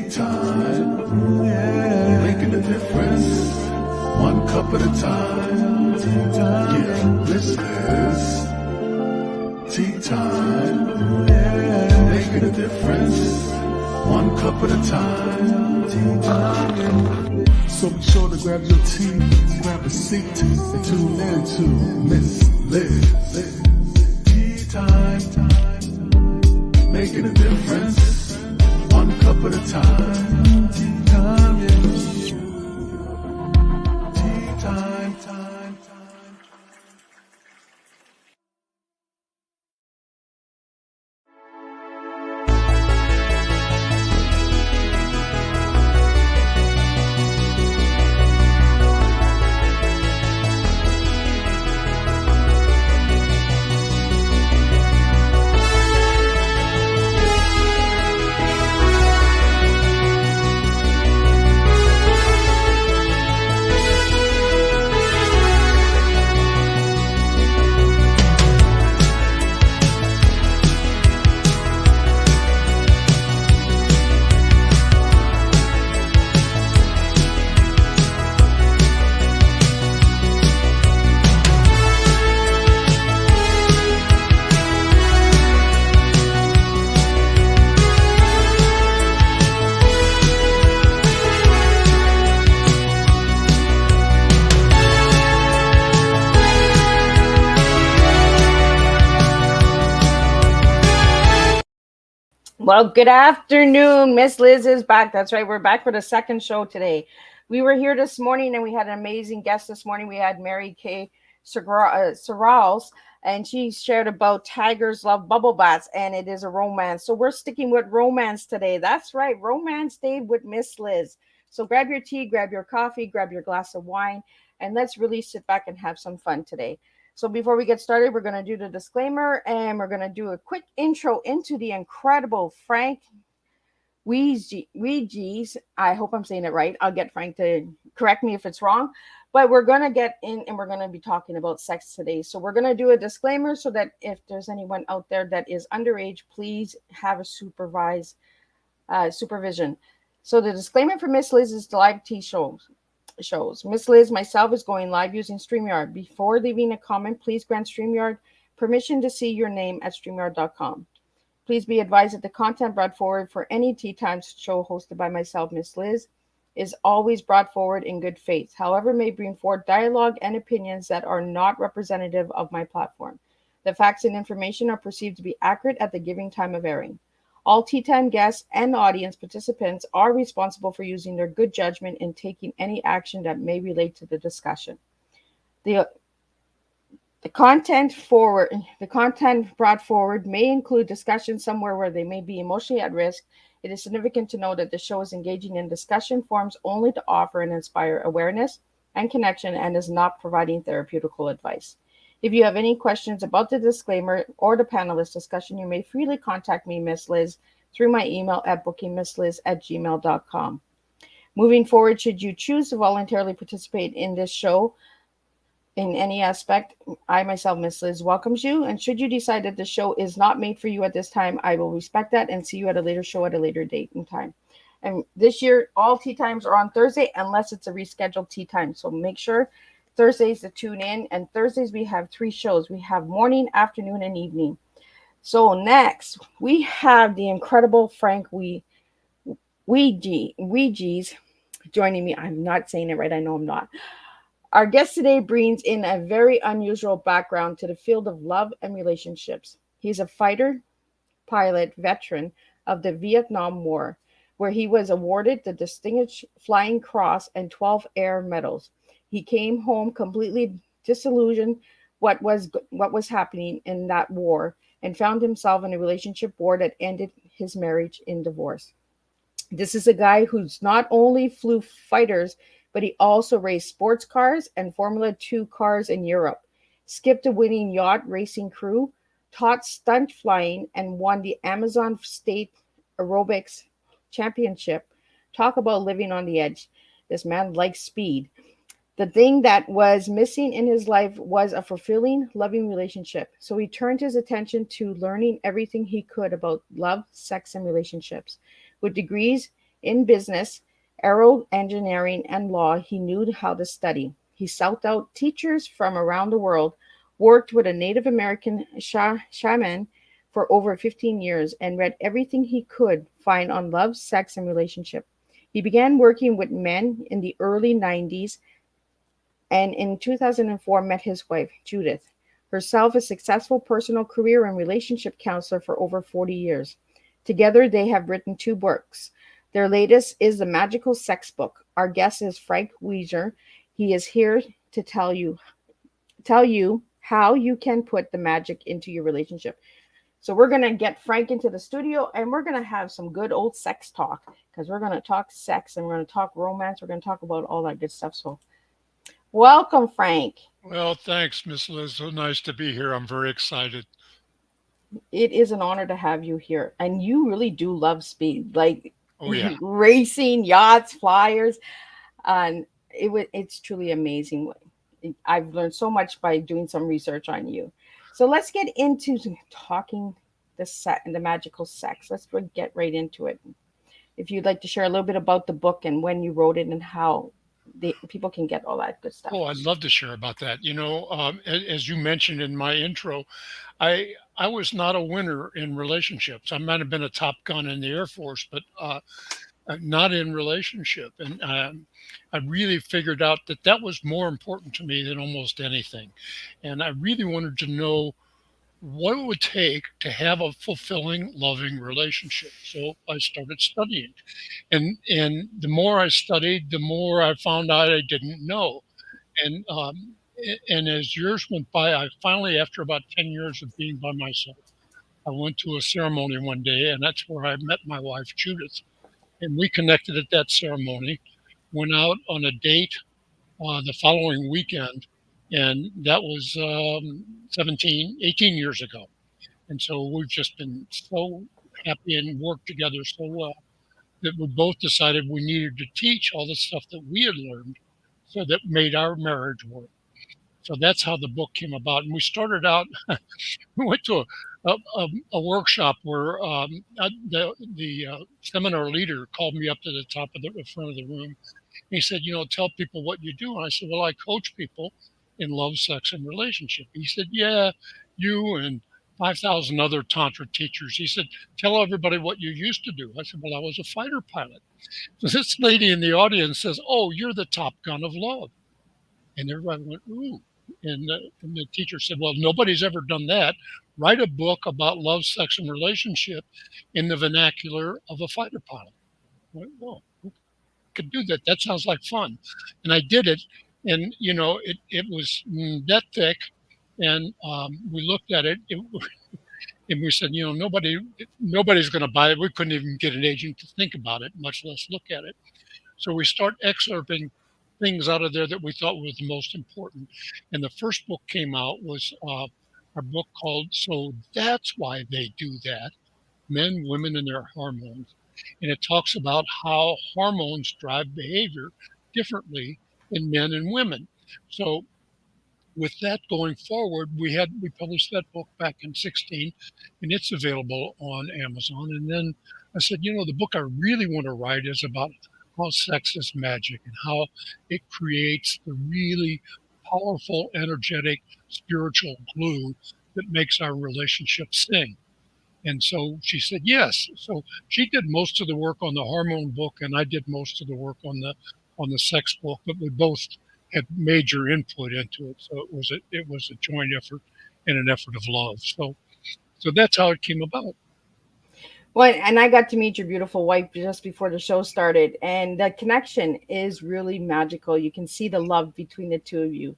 Tea time, yeah, making a difference, one cup at a time. Tea time, yeah, this is tea time, yeah, making a difference, one cup at a time. Tea time, yeah. So be sure to grab your tea, grab a seat, and tune in to Miss Liz. Tea time, making a difference, one cup at a time. Tea time, yeah. Tea time, time, time. Well, good afternoon. Miss Liz is back. That's right. We're back for the second show today. We were here this morning and we had an amazing guest this morning. We had Mary Kay Sorrells, and she shared about tigers love bubble baths and it is a romance. So we're sticking with romance today. That's right. Romance Day with Miss Liz. So grab your tea, grab your coffee, grab your glass of wine, and let's really sit back and have some fun today. So before we get started, we're going to do the disclaimer and we're going to do a quick intro into the incredible Frank Wiegers. I hope I'm saying it right. I'll get Frank to correct me if it's wrong. But we're going to get in and we're going to be talking about sex today. So we're going to do a disclaimer so that if there's anyone out there that is underage, please have a supervision. So the disclaimer for Miss Liz is the live tea shows. Miss Liz, myself, is going live using StreamYard. Before leaving a comment, please grant StreamYard permission to see your name at StreamYard.com. Please be advised that the content brought forward for any Tea Times show hosted by myself, Miss Liz, is always brought forward in good faith. However, may bring forth dialogue and opinions that are not representative of my platform. The facts and information are perceived to be accurate at the giving time of airing. All Tea Time guests and audience participants are responsible for using their good judgment in taking any action that may relate to the discussion. The content brought forward may include discussion somewhere where they may be emotionally at risk. It is significant to know that the show is engaging in discussion forums only to offer and inspire awareness and connection and is not providing therapeutical advice. If you have any questions about the disclaimer or the panelist discussion, you may freely contact me, Miss Liz, through my email at bookingmissliz@gmail.com. Moving forward, should you choose to voluntarily participate in this show in any aspect, I myself, Miss Liz, welcomes you. And should you decide that the show is not made for you at this time, I will respect that and see you at a later show at a later date and time. And this year, all tea times are on Thursday unless it's a rescheduled tea time. So make sure Thursdays to tune in. And Thursdays, we have 3 shows. We have morning, afternoon, and evening. So next, we have the incredible Frank Wiegers joining me. I'm not saying it right. I know I'm not. Our guest today brings in a very unusual background to the field of love and relationships. He's a fighter pilot veteran of the Vietnam War, where he was awarded the Distinguished Flying Cross and 12 Air Medals. He came home completely disillusioned what was happening in that war and found himself in a relationship war that ended his marriage in divorce. This is a guy who's not only flew fighters, but he also raced sports cars and Formula 2 cars in Europe, skipped a winning yacht racing crew, taught stunt flying, and won the Amazon State Aerobics Championship. Talk about living on the edge. This man likes speed. The thing that was missing in his life was a fulfilling, loving relationship. So he turned his attention to learning everything he could about love, sex, and relationships. With degrees In business, Aero-Engineering, and law, he knew how to study. He sought out teachers from around the world, worked with a Native American shaman for over 15 years, and read everything he could find on love, sex, and relationship. He began working with men in the early 90s and in 2004 met his wife, Judith, herself a successful personal career and relationship counselor for over 40 years. Together, they have written two books. Their latest is The Magical Sex Book. Our guest is Frank Wiegers. He is here to tell you how you can put the magic into your relationship. So we're going to get Frank into the studio and we're going to have some good old sex talk because we're going to talk sex and we're going to talk romance. We're going to talk about all that good stuff. So welcome, Frank. Well, thanks, Miss Liz. So nice to be here. I'm very excited. It is an honor to have you here. And you really do love speed, like Oh, yeah. racing, yachts, flyers. And it's truly amazing. I've learned so much by doing some research on you. So let's get into talking the magical sex. Let's get right into it. If you'd like to share a little bit about the book and when you wrote it and how people can get all that good stuff. Oh, I'd love to share about that. As you mentioned in my intro, I was not a winner in relationships. I might have been a top gun in the Air Force, but not in relationship. And I really figured out that that was more important to me than almost anything. And I really wanted to know what it would take to have a fulfilling, loving relationship. So I started studying. And the more I studied, the more I found out I didn't know. And as years went by, I finally, after about 10 years of being by myself, I went to a ceremony one day, and that's where I met my wife Judith. And we connected at that ceremony. Went out on a date the following weekend, and that was 17, 18 years ago. And so we've just been so happy and worked together so well that we both decided we needed to teach all the stuff that we had learned so that made our marriage work. So that's how the book came about. And we started out, we went to a workshop where the seminar leader called me up to the top of the front of the room. He said, tell people what you do. And I said, well, I coach people in love, sex, and relationship. He said, yeah, you and 5,000 other Tantra teachers. He said, tell everybody what you used to do. I said, well, I was a fighter pilot. So this lady in the audience says, oh, you're the top gun of love. And everybody went, ooh. And the teacher said, well, nobody's ever done that. Write a book about love, sex, and relationship in the vernacular of a fighter pilot. I went, well, could do that. That sounds like fun. And I did it. And, it was that thick. And we looked at it, and we said, nobody's going to buy it. We couldn't even get an agent to think about it, much less look at it. So we start excerpting things out of there that we thought was the most important. And the first book came out was our book called So That's Why They Do That, Men, Women, and Their Hormones. And it talks about how hormones drive behavior differently in men and women. So with that going forward, we published that book back in 16, and it's available on Amazon. And then I said, the book I really want to write is about how sex is magic and how it creates the really powerful, energetic, spiritual glue that makes our relationship sing. And so she said yes. So she did most of the work on the hormone book, and I did most of the work on the sex book. But we both had major input into it, so it was a joint effort and an effort of love. So that's how it came about. Well, and I got to meet your beautiful wife just before the show started, and the connection is really magical. You can see the love between the two of you,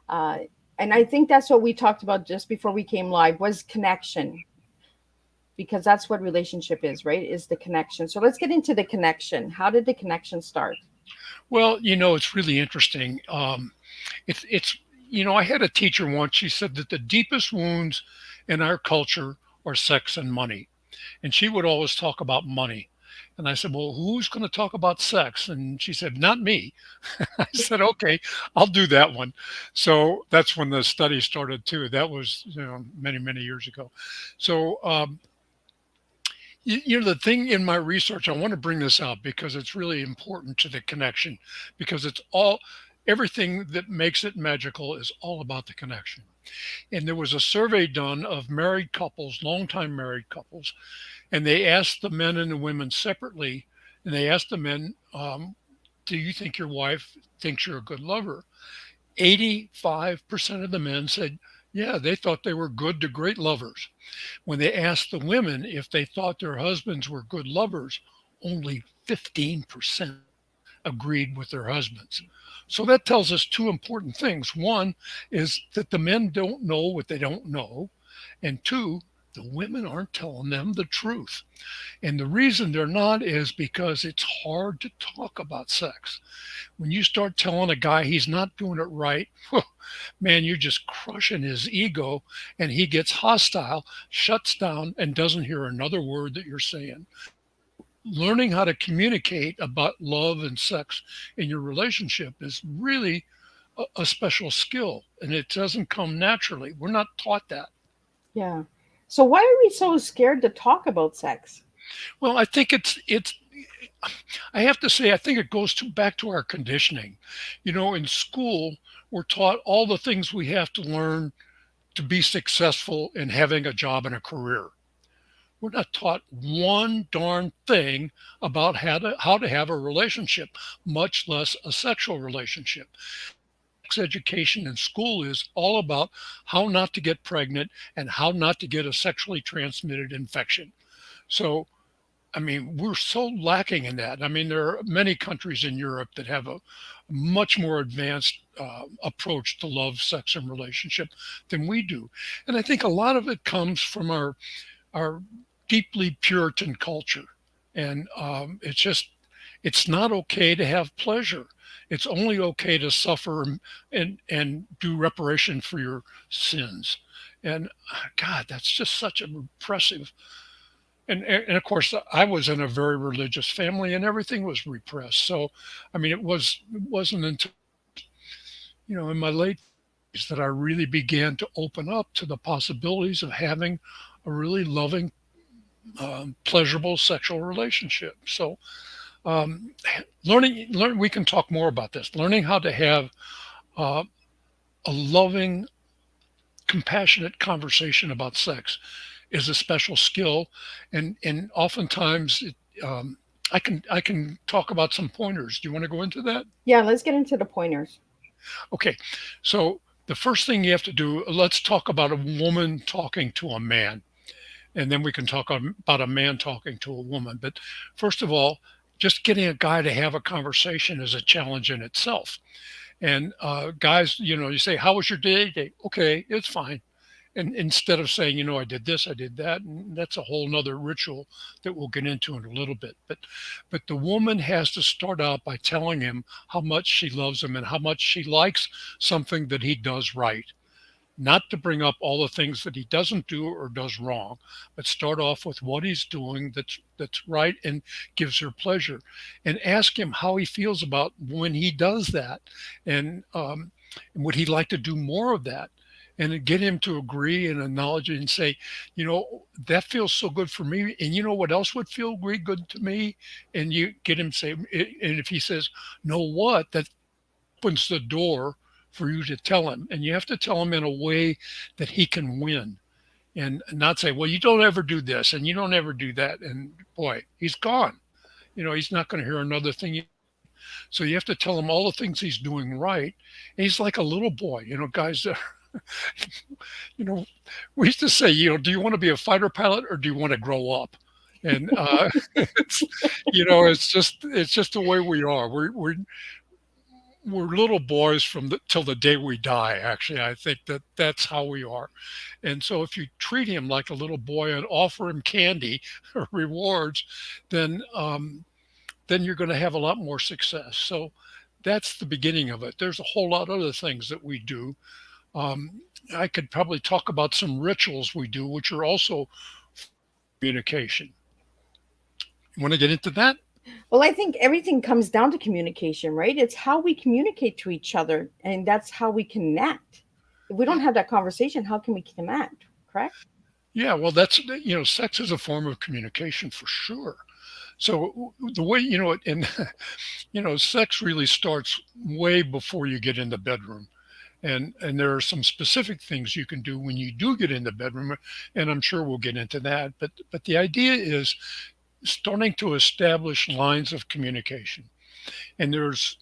uh, and I think that's what we talked about just before we came live was connection, because that's what relationship is, right? Is the connection. So let's get into the connection. How did the connection start? Well, it's really interesting. It's I had a teacher once. She said that the deepest wounds in our culture are sex and money. And she would always talk about money. And I said, well, who's going to talk about sex? And she said, not me. I said, okay, I'll do that one. So that's when the study started too. That was, many, many years ago. So, The thing in my research, I want to bring this out because it's really important to the connection, because it's all everything that makes it magical is all about the connection. And there was a survey done of married couples, longtime married couples, and they asked the men and the women separately, and they asked the men, "Do you think your wife thinks you're a good lover?" 85% of the men said, "Yeah, they thought they were good to great lovers." When they asked the women if they thought their husbands were good lovers, only 15% agreed with their husbands. So that tells us two important things. One is that the men don't know what they don't know. And two, the women aren't telling them the truth. And the reason they're not is because it's hard to talk about sex. When you start telling a guy he's not doing it right, man, you're just crushing his ego and he gets hostile, shuts down, and doesn't hear another word that you're saying. Learning how to communicate about love and sex in your relationship is really a special skill, and it doesn't come naturally. We're not taught that. Yeah. So why are we so scared to talk about sex? Well, I think it's I have to say, I think it goes back to our conditioning. In school, we're taught all the things we have to learn to be successful in having a job and a career. We're not taught one darn thing about how to have a relationship, much less a sexual relationship. Sex education in school is all about how not to get pregnant and how not to get a sexually transmitted infection. So I mean, we're so lacking in that. I mean, there are many countries in Europe that have a much more advanced approach to love, sex, and relationship than we do. And I think a lot of it comes from our deeply Puritan culture. And it's not okay to have pleasure. It's only okay to suffer and do reparation for your sins. And God, that's just such a repressive and of course I was in a very religious family and everything was repressed. So I mean it wasn't until in my late 30s that I really began to open up to the possibilities of having a really loving, pleasurable sexual relationship. So um, learn we can talk more about this. Learning how to have uh, a loving, compassionate conversation about sex is a special skill, and oftentimes I can talk about some pointers. Do you want to go into that? Yeah, let's get into the pointers. Okay, so the first thing you have to do, let's talk about a woman talking to a man, and then we can talk about a man talking to a woman. But first of all, just getting a guy to have a conversation is a challenge in itself. And guys, you say, "How was your day?" Okay, it's fine. And instead of saying, I did this, I did that, and that's a whole nother ritual that we'll get into in a little bit. But the woman has to start out by telling him how much she loves him and how much she likes something that he does right. Not to bring up all the things that he doesn't do or does wrong, but start off with what he's doing that's right and gives her pleasure, and ask him how he feels about when he does that, and would he like to do more of that, and then get him to agree and acknowledge it and say, that feels so good for me, and you know what else would feel really good to me, and you get him to say, and if he says, "Know what?" That opens the door for you to tell him. And you have to tell him in a way that he can win and not say, "Well, you don't ever do this and you don't ever do that." And boy, he's gone. He's not going to hear another thing. So you have to tell him all the things he's doing right. And he's like a little boy, guys. You know, we used to say, "Do you want to be a fighter pilot or do you want to grow up?" And it's, it's just the way we are. We're little boys from till the day we die. Actually, I think that's how we are. And so, if you treat him like a little boy and offer him candy or rewards, then you're going to have a lot more success. So, that's the beginning of it. There's a whole lot of other things that we do. Um, I could probably talk about some rituals we do, which are also communication. You want to get into that? Well, I think everything comes down to communication, right? It's how we communicate to each other, and that's how we connect. If we don't have that conversation, how can we connect? Correct? Yeah, well, sex is a form of communication for sure. So the way, and sex really starts way before you get in the bedroom. And there are some specific things you can do when you do get in the bedroom, and I'm sure we'll get into that. But the idea is starting to establish lines of communication. And there's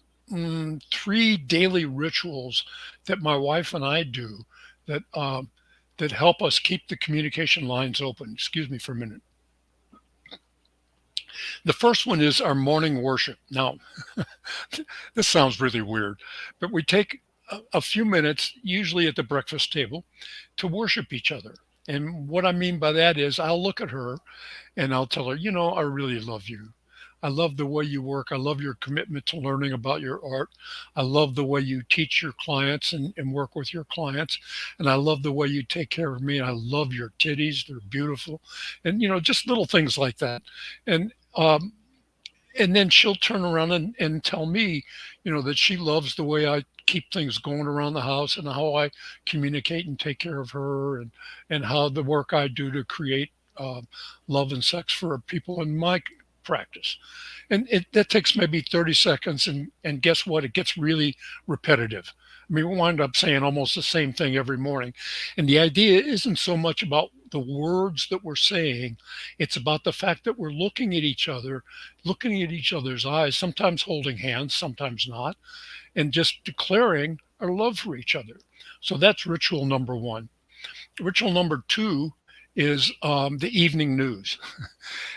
three daily rituals that my wife and I do that that help us keep the communication lines open. Excuse me for a minute. The first one is our morning worship. Now, this sounds really weird, but we take a few minutes, usually at the breakfast table, to worship each other. And what I mean by that is I'll look at her and I'll tell her, I really love you. I love the way you work. I love your commitment to learning about your art. I love the way you teach your clients and work with your clients. And I love the way you take care of me. I love your titties. They're beautiful. And, just little things like that. And, and then she'll turn around and tell me, that she loves the way I keep things going around the house and how I communicate and take care of her and how the work I do to create uh, love and sex for people in my practice. And that takes maybe 30 seconds. And guess what? It gets really repetitive. I mean, we wind up saying almost the same thing every morning. And the idea isn't so much about the words that we're saying, it's about the fact that we're looking at each other's eyes, sometimes holding hands, sometimes not, and just declaring our love for each other. So that's ritual number one. Ritual number two is the evening news.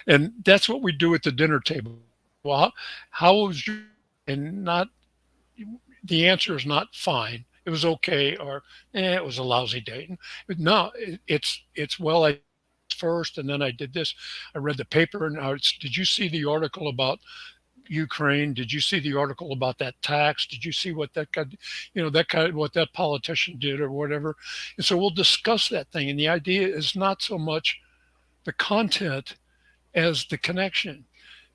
And that's what we do at the dinner table. Well, how was your, and not, the answer is not fine. It was okay, or it was a lousy day. But no, it's well, I first, and then I did this. I read the paper, and did you see the article about Ukraine? Did you see the article about that tax? Did you see what that guy, that kind of what that politician did or whatever? And so we'll discuss that thing. And the idea is not so much the content as the connection.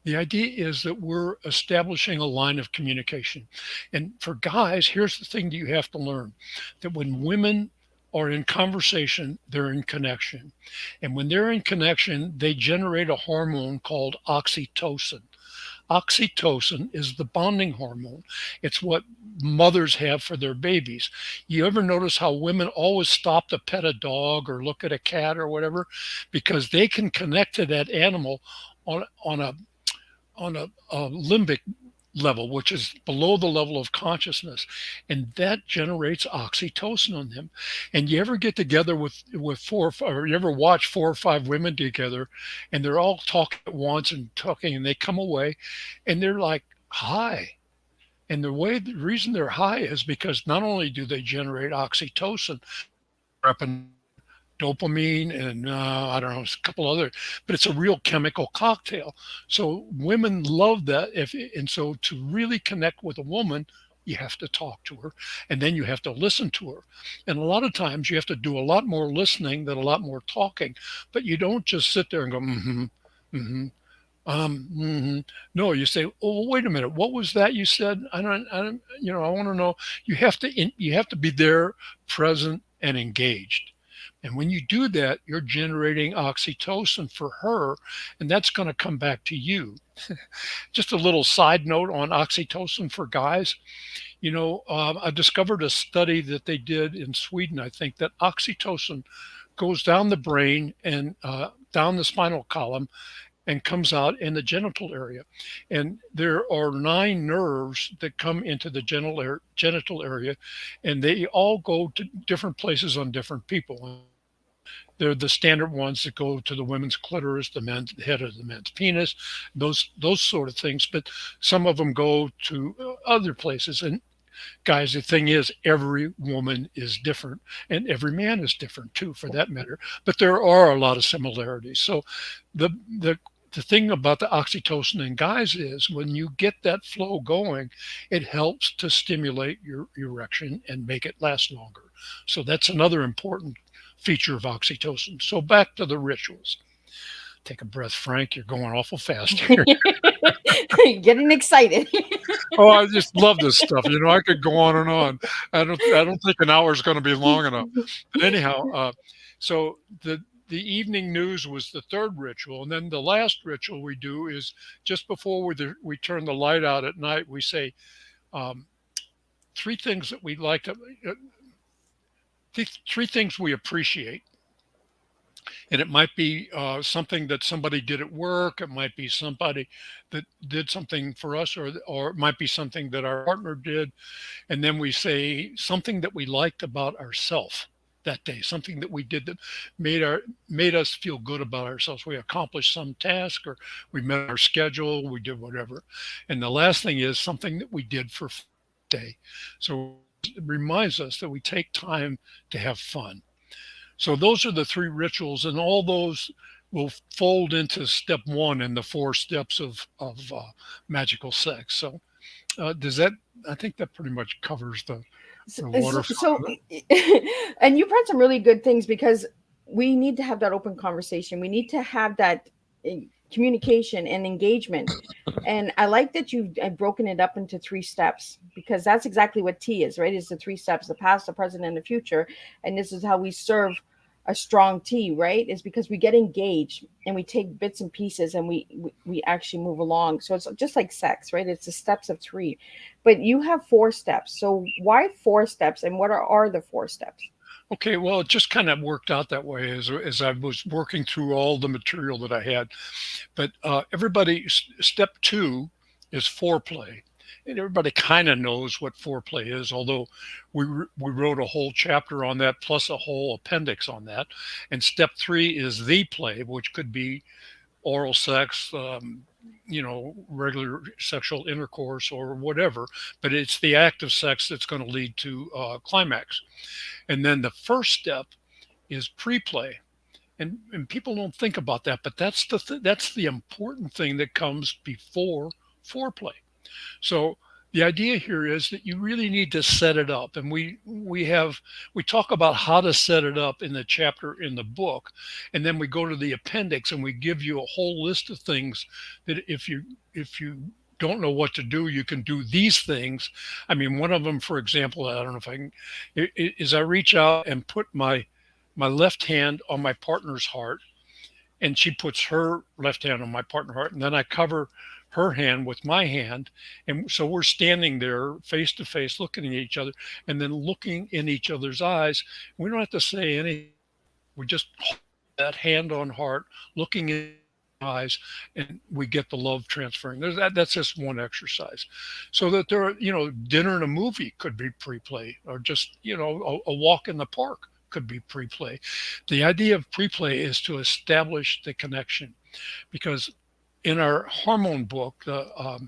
The idea is that we're establishing a line of communication. And for guys, here's the thing that you have to learn, that when women are in conversation, they're in connection. And when they're in connection, they generate a hormone called oxytocin. Oxytocin is the bonding hormone. It's what mothers have for their babies. You ever notice how women always stop to pet a dog or look at a cat or whatever? Because they can connect to that animal on a limbic level, which is below the level of consciousness, and that generates oxytocin on them. And you ever get together with or you ever watch four or five women together, and they're all talking at once and talking, and they come away, and they're like high. And the reason they're high is because not only do they generate oxytocin, dopamine, and I don't know, a couple other, but it's a real chemical cocktail. So women love that. And so to really connect with a woman, you have to talk to her, and then you have to listen to her. And a lot of times you have to do a lot more listening than a lot more talking. But you don't just sit there and go, mm-hmm, mm-hmm. No, you say, "Oh, wait a minute. What was that you said? I don't. I want to know." You have to be there, present, and engaged. And when you do that, you're generating oxytocin for her, and that's going to come back to you. Just a little side note on oxytocin for guys. I discovered a study that they did in Sweden, I think, that oxytocin goes down the brain and down the spinal column and comes out in the genital area. And there are nine nerves that come into the genital area, and they all go to different places on different people. They're the standard ones that go to the women's clitoris, the head of the men's penis, those sort of things. But some of them go to other places. And guys, the thing is, every woman is different, and every man is different too, for that matter. But there are a lot of similarities. So the thing about the oxytocin in guys is when you get that flow going, it helps to stimulate your erection and make it last longer. So that's another important feature of oxytocin. So back to the rituals. Take a breath, Frank. You're going awful fast here. Getting excited. Oh, I just love this stuff. I could go on and on. I don't think an hour is going to be long enough. But anyhow, so the evening news was the third ritual, and then the last ritual we do is just before we turn the light out at night. We say um, three things that we like to, three things we appreciate, and it might be something that somebody did at work. It might be somebody that did something for us, or it might be something that our partner did. And then we say something that we liked about ourselves that day, something that we did that made our made us feel good about ourselves. We accomplished some task, or we met our schedule, we did whatever. And the last thing is something that we did for day. So it reminds us that we take time to have fun. So those are the three rituals, and all those will fold into step one in the four steps of magical sex. So does that? I think that pretty much covers So, the so, waterfront so of it. and you've had some really good things because we need to have that open conversation. We need to have that uh, communication and engagement. And I like that you've broken it up into three steps because that's exactly what T is, right? It's the three steps: the past, the present, and the future. And this is how we serve a strong T, right? Is because we get engaged and we take bits and pieces and we actually move along. So it's just like sex, right? It's the steps of three, but you have four steps. So why four steps, and what are the four steps? Okay, well, it just kind of worked out that way as I was working through all the material that I had. But step two is foreplay. And everybody kind of knows what foreplay is, although we wrote a whole chapter on that plus a whole appendix on that. And step three is the play, which could be oral sex, regular sexual intercourse or whatever, but it's the act of sex that's going to lead to climax. And then the first step is pre-play. And people don't think about that, but that's the important thing that comes before foreplay. So the idea here is that you really need to set it up, and we talk about how to set it up in the chapter in the book, and then we go to the appendix and we give you a whole list of things that if you don't know what to do, you can do these things. I mean, one of them, for example, I don't know if I can, is I reach out and put my left hand on my partner's heart, and she puts her left hand on my partner's heart, and then I cover her hand with my hand, and so we're standing there face to face looking at each other and then looking in each other's eyes. We don't have to say anything. We just hold that hand on heart, looking in eyes, and we get the love transferring. That's just one exercise. So that there are, dinner and a movie could be pre-play, or just, a walk in the park could be pre-play. The idea of pre-play is to establish the connection, because in our hormone book, so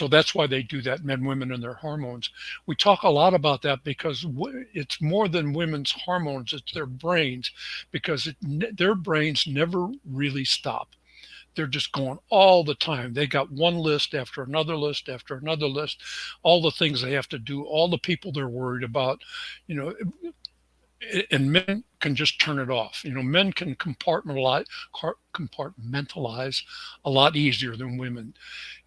that's why they do that, men, women, and their hormones. We talk a lot about that because it's more than women's hormones; it's their brains, because their brains never really stop. They're just going all the time. They got one list after another list after another list, all the things they have to do, all the people they're worried about, you know, and men can just turn it off. Men can compartmentalize a lot easier than women.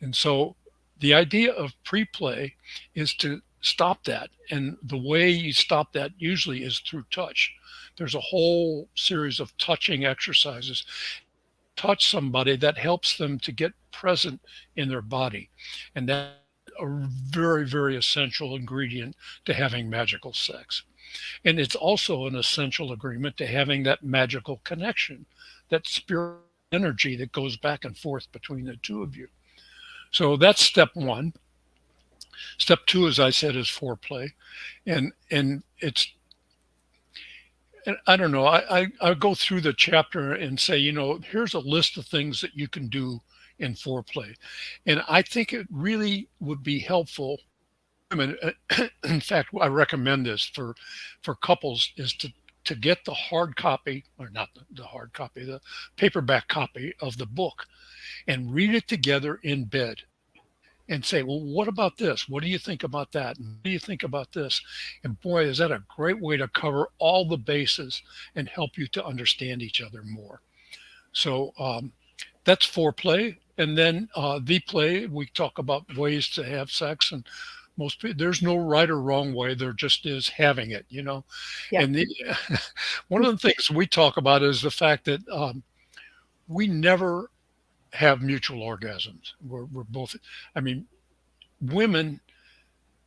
And so the idea of pre-play is to stop that. And the way you stop that usually is through touch. There's a whole series of touching exercises. Touch somebody, that helps them to get present in their body. And that's a very, very essential ingredient to having magical sex. And it's also an essential agreement to having that magical connection, that spirit energy that goes back and forth between the two of you. So that's step one. Step two, as I said, is foreplay. And it's, and I don't know, I go through the chapter and say, here's a list of things that you can do in foreplay. And I think it really would be helpful. I mean, in fact, I recommend this for couples, is to get the hard copy, or not the hard copy, the paperback copy of the book, and read it together in bed and say, well, what about this? What do you think about that? And what do you think about this? And boy, is that a great way to cover all the bases and help you to understand each other more. So that's foreplay. And then the play, we talk about ways to have sex, and there's no right or wrong way. There just is having it, you know. Yeah. And one of the things we talk about is the fact that we never have mutual orgasms. We're both, I mean, women,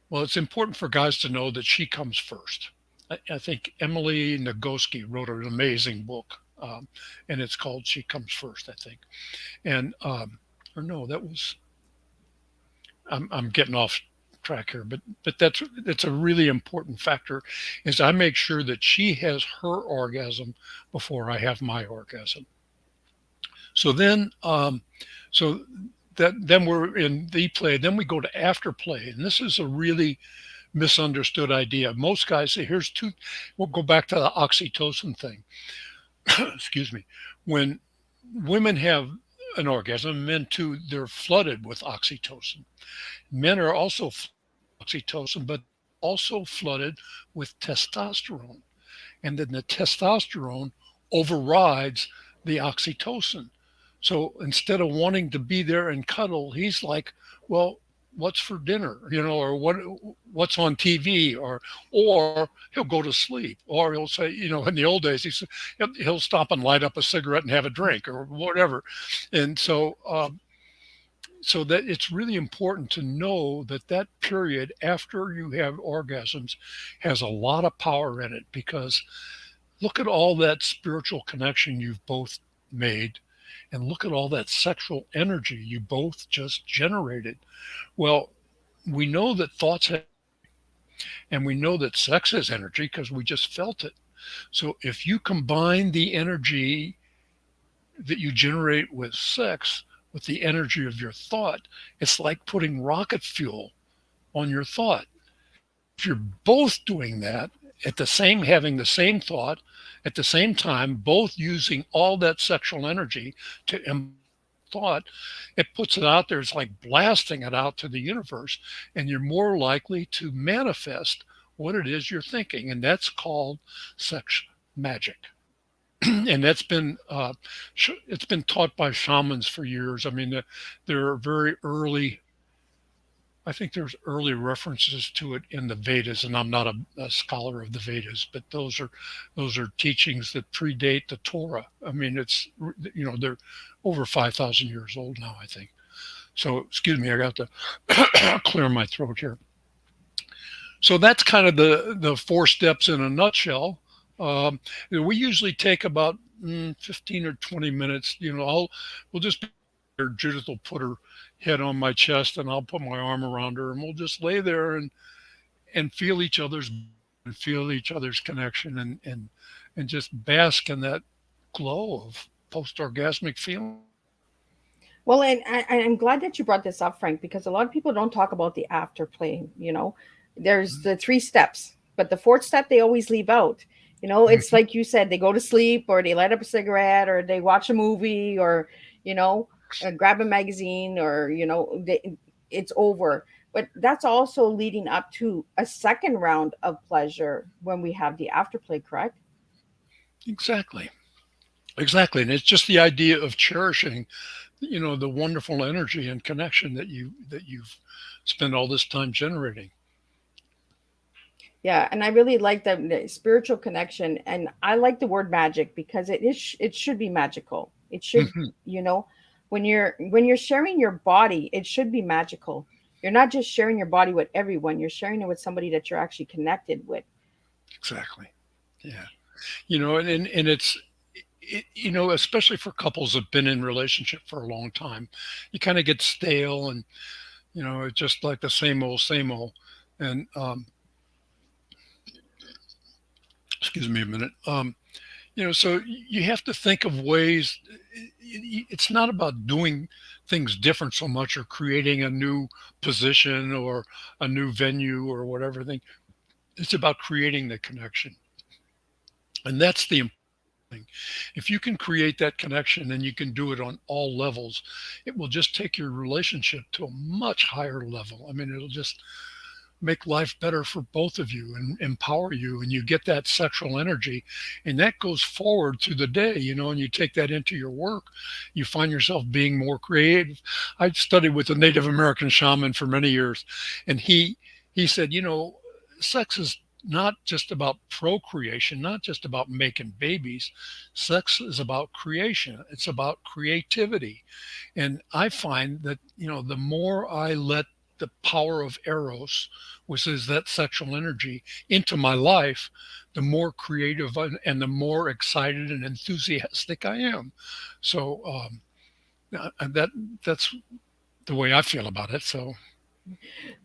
well, it's important for guys to know that she comes first. I think Emily Nagoski wrote an amazing book, and it's called She Comes First, I think. And, or no, that was, I'm getting off track here, but that's a really important factor is I make sure that she has her orgasm before I have my orgasm. So so then we're in the play. Then we go to after play, and this is a really misunderstood idea. Most guys say, "Here's two." We'll go back to the oxytocin thing. Excuse me. When women have an orgasm, men too, they're flooded with oxytocin. Men are also oxytocin, but also flooded with testosterone, and then the testosterone overrides the oxytocin. So instead of wanting to be there and cuddle, he's like, "Well, what's for dinner?" Or what's on TV, or he'll go to sleep, or he'll say, in the old days, he'll stop and light up a cigarette and have a drink or whatever. And so that it's really important to know that that period after you have orgasms has a lot of power in it, because look at all that spiritual connection you've both made, and look at all that sexual energy you both just generated. Well, we know that thoughts have, and we know that sex has energy because we just felt it. So if you combine the energy that you generate with sex with the energy of your thought, it's like putting rocket fuel on your thought. If you're both doing that at the same, having the same thought at the same time, both using all that sexual energy to thought, it puts it out there. It's like blasting it out to the universe, and you're more likely to manifest what it is you're thinking. And that's called sex magic. And it's been taught by shamans for years. I mean, there are very early, I think there's early references to it in the Vedas, and I'm not a scholar of the Vedas, but those are teachings that predate the Torah. I mean, they're over 5,000 years old now, I think. So, excuse me, I got to clear my throat here. So that's kind of the four steps in a nutshell. We usually take about 15 or 20 minutes. We'll just Judith will put her head on my chest, and I'll put my arm around her, and we'll just lay there and feel each other's and feel each other's connection, and just bask in that glow of post orgasmic feeling. Well, and I'm glad that you brought this up, Frank, because a lot of people don't talk about the afterplay. There's the three steps, but the fourth step they always leave out. It's like you said, they go to sleep, or they light up a cigarette, or they watch a movie, or grab a magazine, or it's over. But that's also leading up to a second round of pleasure when we have the afterplay, correct? Exactly. Exactly. And it's just the idea of cherishing, the wonderful energy and connection that you've spent all this time generating. Yeah, and I really like the spiritual connection, and I like the word magic because it should be magical. It should, Mhm. you know, when you're sharing your body, it should be magical. You're not just sharing your body with everyone, you're sharing it with somebody that you're actually connected with. Exactly. Yeah. And especially for couples that've been in relationship for a long time, you kind of get stale, and it's just like the same old. And excuse me a minute. So you have to think of ways. It's not about doing things different so much, or creating a new position or a new venue or whatever thing. It's about creating the connection, and that's the thing. If you can create that connection and you can do it on all levels, it will just take your relationship to a much higher level. I mean, it'll just make life better for both of you and empower you, and you get that sexual energy, and that goes forward through the day, and you take that into your work. You find yourself being more creative. I studied with a Native American shaman for many years, and he said, sex is not just about procreation, not just about making babies. Sex is about creation. It's about creativity. And I find that, the more I let the power of Eros, which is that sexual energy, into my life, the more creative and the more excited and enthusiastic I am. So that's the way I feel about it. So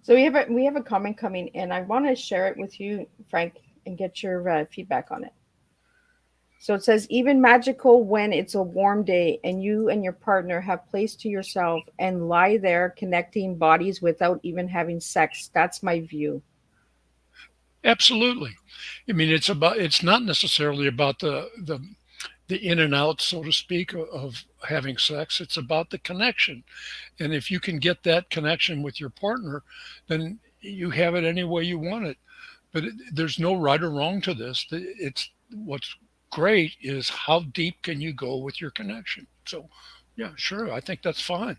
So we have a comment coming in. I want to share it with you, Frank, and get your feedback on it. So it says, even magical when it's a warm day and you and your partner have place to yourself and lie there connecting bodies without even having sex. That's my view. absolutely. I mean, it's not necessarily about the in and out, so to speak, of having sex. It's about the connection. And if you can get that connection with your partner, then you have it any way you want it. But there's no right or wrong to this. It's what's great is how deep can you go with your connection. So, yeah, sure, I think that's fine.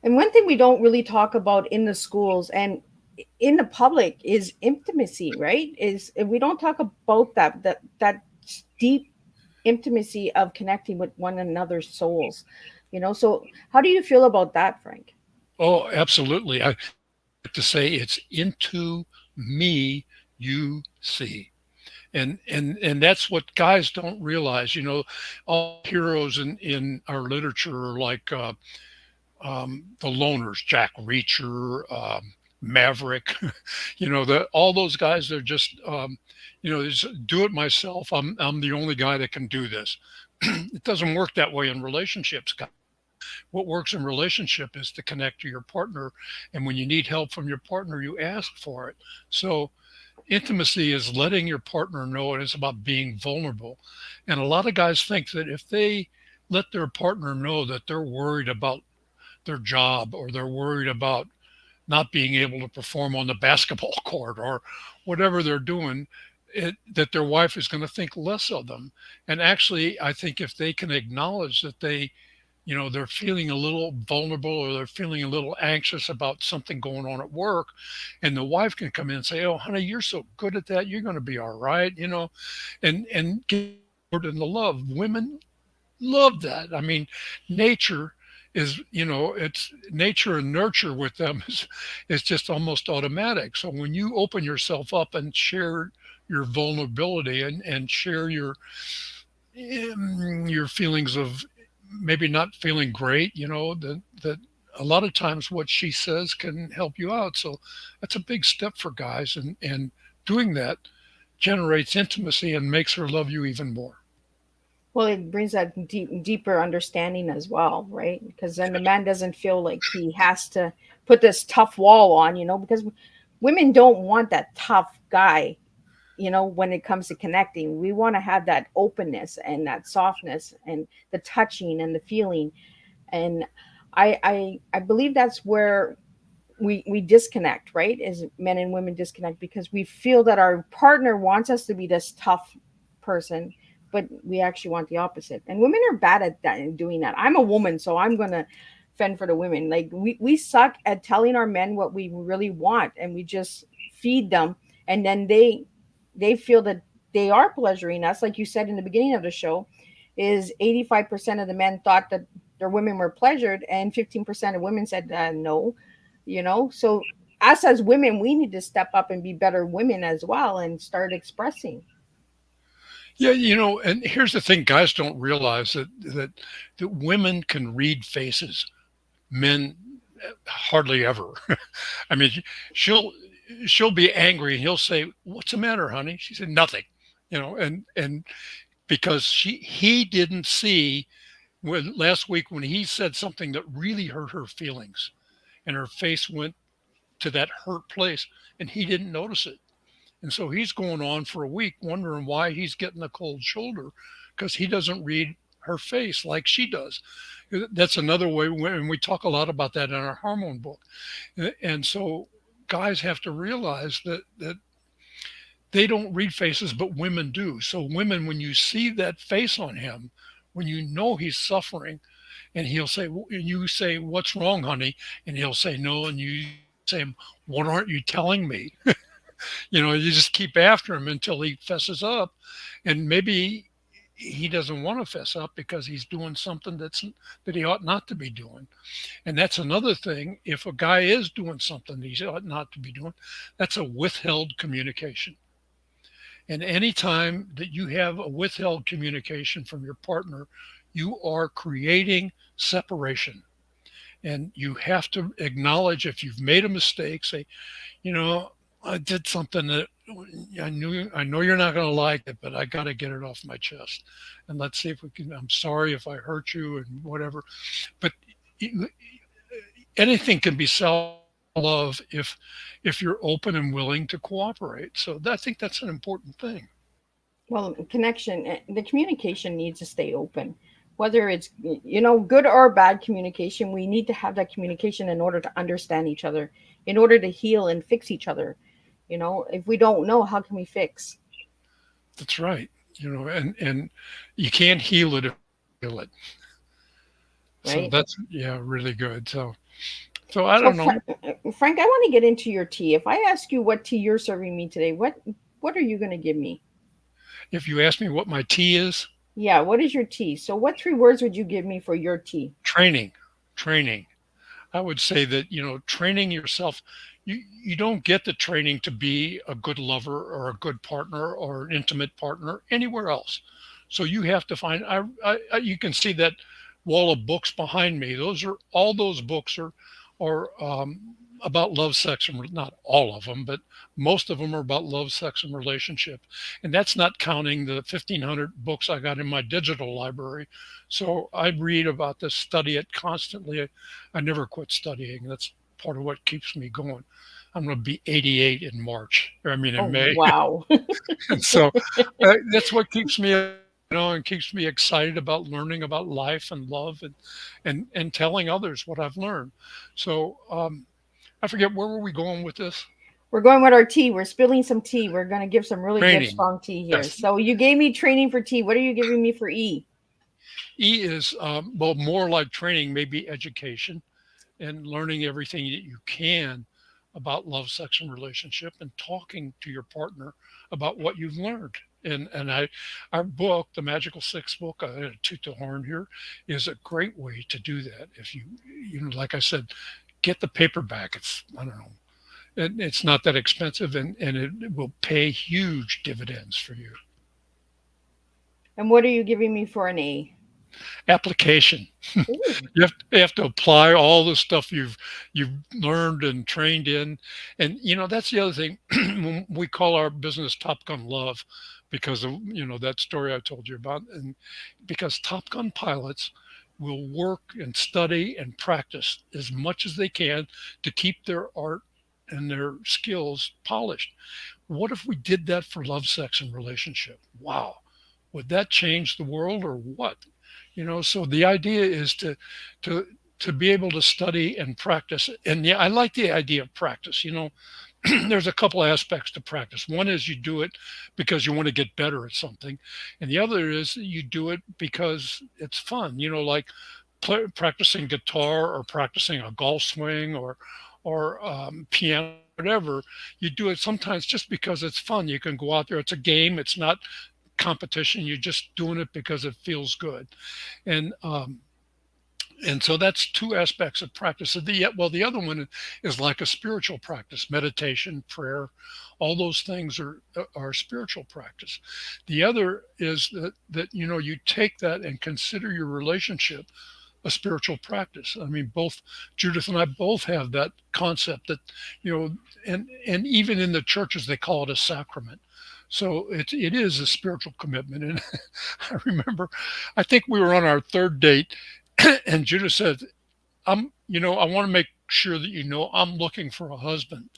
And one thing we don't really talk about in the schools and in the public is intimacy, right? Is we don't talk about that deep intimacy of connecting with one another's souls. So how do you feel about that, Frank? Oh, absolutely. I like to say it's into me you see. And that's what guys don't realize. All heroes in our literature are like the loners, Jack Reacher, Maverick. All those guys. They're just just do it myself. I'm the only guy that can do this. It doesn't work that way in relationships. What works in relationship is to connect to your partner, and when you need help from your partner, you ask for it. So intimacy is letting your partner know, and it's about being vulnerable. And a lot of guys think that if they let their partner know that they're worried about their job, or they're worried about not being able to perform on the basketball court, or whatever they're doing, that their wife is going to think less of them. And actually, I think if they can acknowledge that they're feeling a little vulnerable, or they're feeling a little anxious about something going on at work, and the wife can come in and say, "Oh, honey, you're so good at that. You're going to be all right," and get in the love. Women love that. I mean, nature is, it's nature and nurture with them is just almost automatic. So when you open yourself up and share your vulnerability, and share your feelings of maybe not feeling great, that a lot of times what she says can help you out. So that's a big step for guys, and doing that generates intimacy and makes her love you even more. Well, it brings that deeper understanding as well, right? Because then the man doesn't feel like he has to put this tough wall on, because women don't want that tough guy, when it comes to connecting. We want to have that openness and that softness and the touching and the feeling. And I believe that's where we disconnect, right? As men and women disconnect because we feel that our partner wants us to be this tough person, but we actually want the opposite. And women are bad at that and doing that. I'm a woman, so I'm gonna fend for the women. Like we suck at telling our men what we really want, and we just feed them, and then they feel that they are pleasuring us. Like you said in the beginning of the show, is 85% of the men thought that their women were pleasured, and 15% of women said no. So us as women, we need to step up and be better women as well and start expressing. Yeah, and here's the thing: guys don't realize that women can read faces. Men hardly ever. I mean, she'll she'll be angry, and he'll say, "What's the matter, honey?" She said, "Nothing," and because he didn't see when last week when he said something that really hurt her feelings, and her face went to that hurt place, and he didn't notice it. And so he's going on for a week wondering why he's getting a cold shoulder, because he doesn't read her face like she does. That's another way, and we talk a lot about that in our hormone book. And so guys have to realize that they don't read faces, but women do. So women, when you see that face on him, when you know he's suffering, and he'll say, and you say, "What's wrong, honey?" And he'll say, "No," and you say, "What aren't you telling me?" You just keep after him until he fesses up, and maybe he doesn't want to fess up because he's doing something that he ought not to be doing. And that's another thing. If a guy is doing something he ought not to be doing, that's a withheld communication. And anytime that you have a withheld communication from your partner, you are creating separation. And you have to acknowledge if you've made a mistake, say, you know, I did something that I know you're not going to like it, but I got to get it off my chest. And let's see if we can. I'm sorry if I hurt you and whatever. But anything can be self-love if you're open and willing to cooperate. So I think that's an important thing. Well, connection, the communication needs to stay open. Whether it's, good or bad communication, we need to have that communication in order to understand each other, in order to heal and fix each other. If we don't know, how can we fix, That's right. And you can't heal it if you feel it. So right? that's, yeah, really good. So I So, don't know Frank, I want to get into your tea. If I ask you what tea you're serving me today, what are you going to give me? if you ask me what my T is. Yeah, what is your tea? So, what three words would you give me for your tea? Training, training. I would say that, training yourself, you don't get the training to be a good lover or a good partner or an intimate partner anywhere else. So you have to find, you can see that wall of books behind me. All those books are about love, sex, and not all of them, but most of them are about love, sex, and relationship. And that's not counting the 1,500 books I got in my digital library. So I read about this, study it constantly. I never quit studying. That's part of what keeps me going. I'm going to be 88 in March. I mean, in Oh, May. wow. And so that's what keeps me, and keeps me excited about learning about life and love and telling others what I've learned. So I forget, where were we going with this? We're going with our tea. We're spilling some tea. We're going to give some really good, Training. strong tea here. Yes. So, you gave me training for tea. What are you giving me for E? E is, well, more like training, maybe education and learning everything that you can about love, sex, and relationship, and talking to your partner about what you've learned. And our book, the Magical Six book, I had a toot the horn here, is a great way to do that. If like I said, get the paperback. It's, I don't know, it's not that expensive, and it will pay huge dividends for you. And what are you giving me for an A? Application. Ooh. You have to apply all the stuff you've learned and trained in. And that's the other thing. When we call our business Top Gun Love, because of that story I told you about, and because Top Gun pilots will work and study and practice as much as they can to keep their art and their skills polished. What if we did that for love, sex, and relationship? Wow. Would that change the world or what? So the idea is to to be able to study and practice. And yeah, I like the idea of practice. There's a couple aspects to practice. One is you do it because you want to get better at something, and the other is you do it because it's fun. Like practicing guitar or practicing a golf swing or piano, whatever. You do it sometimes just because it's fun. You can go out there. It's a game. It's not competition. You're just doing it because it feels good. And um, and so that's two aspects of practice. The other one is like a spiritual practice, meditation, prayer, all those things are spiritual practice. The other is that you take that and consider your relationship a spiritual practice. I mean, both Judith and I both have that concept that you know, and even in the churches they call it a sacrament. So it is a spiritual commitment. And I remember, I think we were on our third date, and Judith said, I want to make sure that I'm looking for a husband.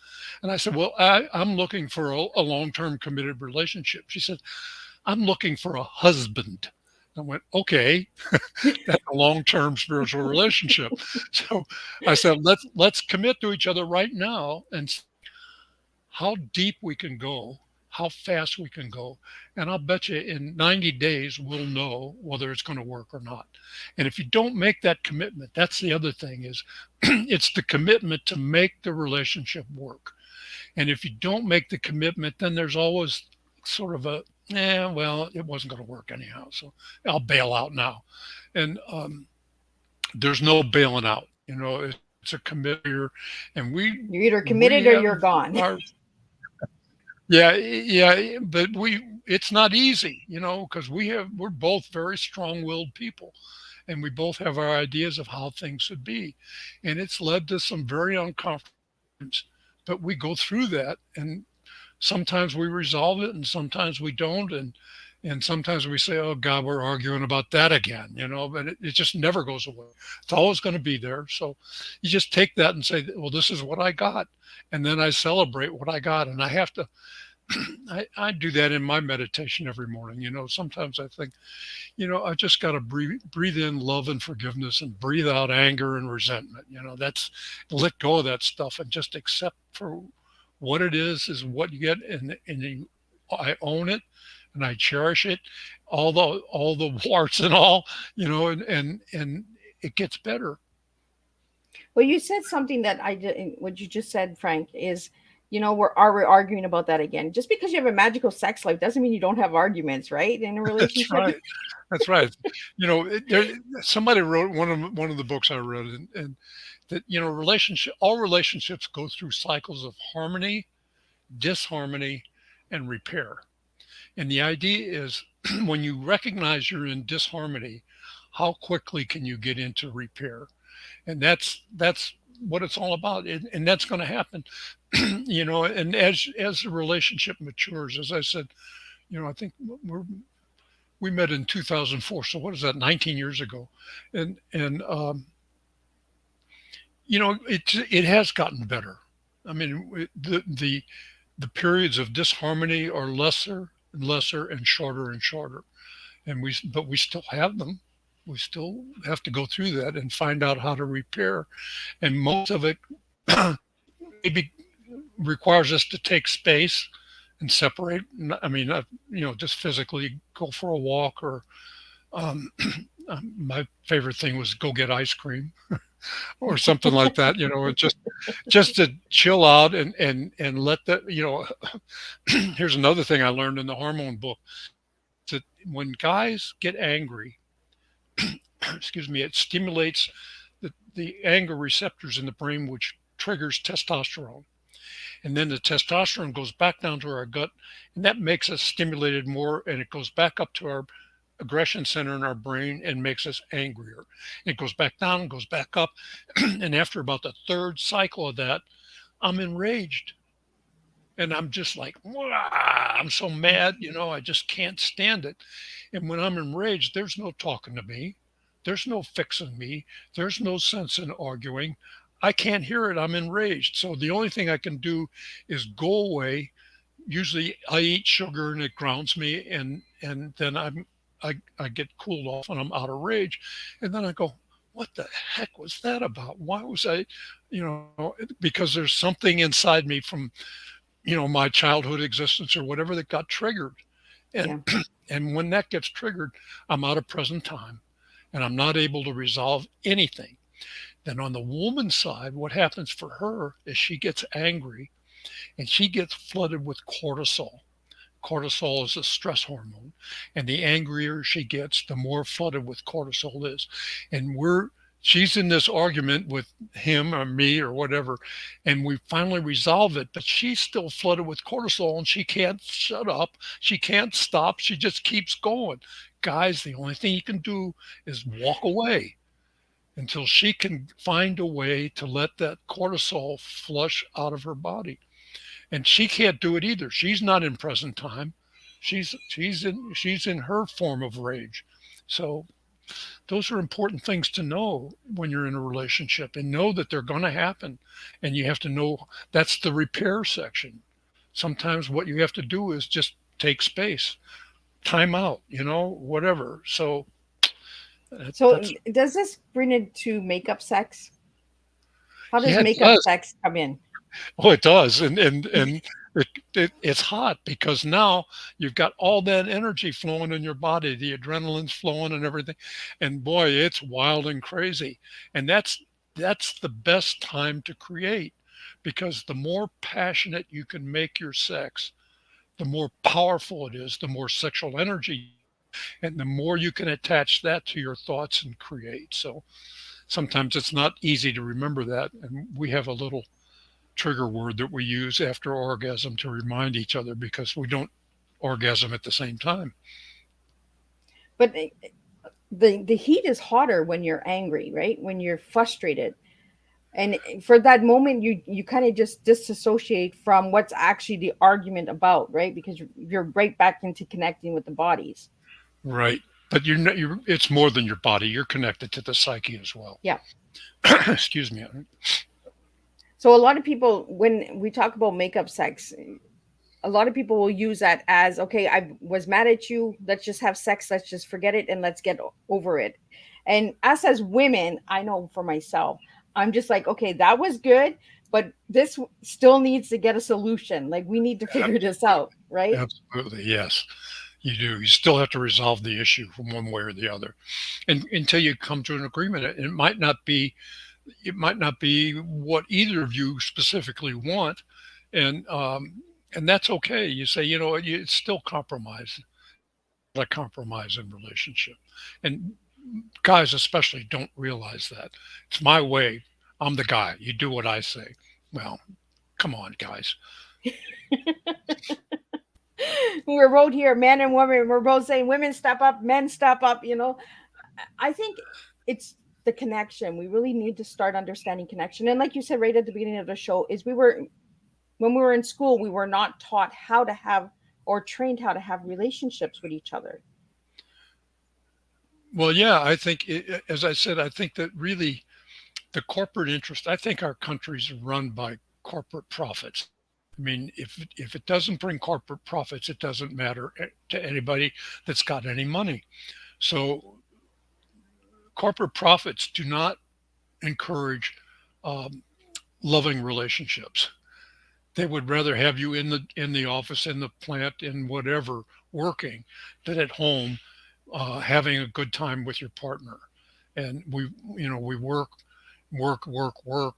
And I said, well, I'm looking for a long-term committed relationship. She said, I'm looking for a husband. I went, okay, that's a long-term spiritual relationship. So I said, let's commit to each other right now and see how deep we can go how fast we can go. And I'll bet you in 90 days, we'll know whether it's going to work or not. And if you don't make that commitment, that's the other thing is it's the commitment to make the relationship work. And if you don't make the commitment, then there's always sort of a, well, it wasn't going to work anyhow. So I'll bail out now. And there's no bailing out. It's a commitment here, and You're either we committed or have you're gone. our yeah, yeah, but it's not easy, because we're both very strong-willed people, and we both have our ideas of how things should be, and it's led to some very uncomfortable times. But we go through that, and sometimes we resolve it, and sometimes we don't, and sometimes we say, "Oh God, we're arguing about that again," but it just never goes away. It's always going to be there. So you just take that and say, "Well, this is what I got," and then I celebrate what I got, and I have to. I do that in my meditation every morning. Sometimes I think, I just got to breathe in love and forgiveness and breathe out anger and resentment. That's let go of that stuff and just accept for what it is what you get, I own it and I cherish it, all the warts and all, and it gets better. Well, you said something that I did. What you just said, Frank, is we're arguing about that again. Just because you have a magical sex life doesn't mean you don't have arguments, right? In a That's relationship. right. That's right. Somebody wrote one of the books I read, and that all relationships go through cycles of harmony, disharmony, and repair. And the idea is when you recognize you're in disharmony, how quickly can you get into repair? And that's what it's all about. And that's going to happen, and as the relationship matures, as I said, I think we met in 2004. So what is that? 19 years ago. And it has gotten better. I mean, the periods of disharmony are lesser and lesser and shorter. But we still have them. We still have to go through that and find out how to repair. And most of it maybe requires us to take space and separate. I mean, not, just physically go for a walk or my favorite thing was go get ice cream or something like that, or just to chill out and let that, here's another thing I learned in the hormone book that when guys get angry, excuse me, it stimulates the anger receptors in the brain, which triggers testosterone. And then the testosterone goes back down to our gut, and that makes us stimulated more, and it goes back up to our aggression center in our brain and makes us angrier. It goes back down and goes back up. And after about the third cycle of that, I'm enraged. And I'm just like, "Wah," I'm so mad, I just can't stand it. And when I'm enraged, there's no talking to me. There's no fixing me. There's no sense in arguing. I can't hear it. I'm enraged. So the only thing I can do is go away. Usually I eat sugar and it grounds me, and then I get cooled off and I'm out of rage. And then I go, what the heck was that about? Why was I, because there's something inside me from, my childhood existence or whatever that got triggered. And Yeah. and when that gets triggered, I'm out of present time and I'm not able to resolve anything. Then on the woman's side, what happens for her is she gets angry and she gets flooded with cortisol. Cortisol is a stress hormone, and the angrier she gets, the more flooded with cortisol is. And she's in this argument with him or me or whatever, and we finally resolve it, but she's still flooded with cortisol and she can't shut up. She can't stop. She just keeps going. Guys, the only thing you can do is walk away until she can find a way to let that cortisol flush out of her body. And she can't do it either. She's not in present time. She's in her form of rage. So those are important things to know when you're in a relationship and know that they're going to happen. And you have to know that's the repair section. Sometimes what you have to do is just take space, time out, whatever. So So that's does this bring it to makeup sex? How does yeah, it makeup does. sex come in? Oh, it does. And It, it's hot because now you've got all that energy flowing in your body, the adrenaline's flowing and everything, and boy, it's wild and crazy. And that's the best time to create, because the more passionate you can make your sex, the more powerful it is, the more sexual energy you have, and the more you can attach that to your thoughts and create. So sometimes it's not easy to remember that, and we have a little trigger word that we use after orgasm to remind each other, because we don't orgasm at the same time. But the heat is hotter when you're angry, right? When you're frustrated. And for that moment, you kind of just disassociate from what's actually the argument about, right? Because you're right back into connecting with the bodies. Right. But it's more than your body. You're connected to the psyche as well. Yeah. Excuse me. So a lot of people, when we talk about makeup sex, a lot of people will use that as, okay, I was mad at you, let's just have sex, let's just forget it, and let's get over it. And us as women, I know for myself, I'm just like, okay, that was good, but this still needs to get a solution. Like, we need to figure this out, right? Absolutely. Yes, you do. You still have to resolve the issue from one way or the other. And until you come to an agreement, it might not be what either of you specifically want. And that's okay. You say, it's still compromise. There's a lot of compromise in relationship. And guys especially don't realize that. It's my way. I'm the guy. You do what I say. Well, come on, guys. We're both here, man and woman. We're both saying women step up, men step up. I think it's the connection. We really need to start understanding connection. And like you said right at the beginning of the show, is when we were in school, we were not taught how to have or trained how to have relationships with each other. Well, yeah, I think, as I said, I think that really the corporate interest, I think our countries are run by corporate profits. I mean, if it doesn't bring corporate profits, it doesn't matter to anybody that's got any money. So corporate profits do not encourage um, loving relationships. They would rather have you in the office, in the plant, in whatever, working, than at home having a good time with your partner. And we work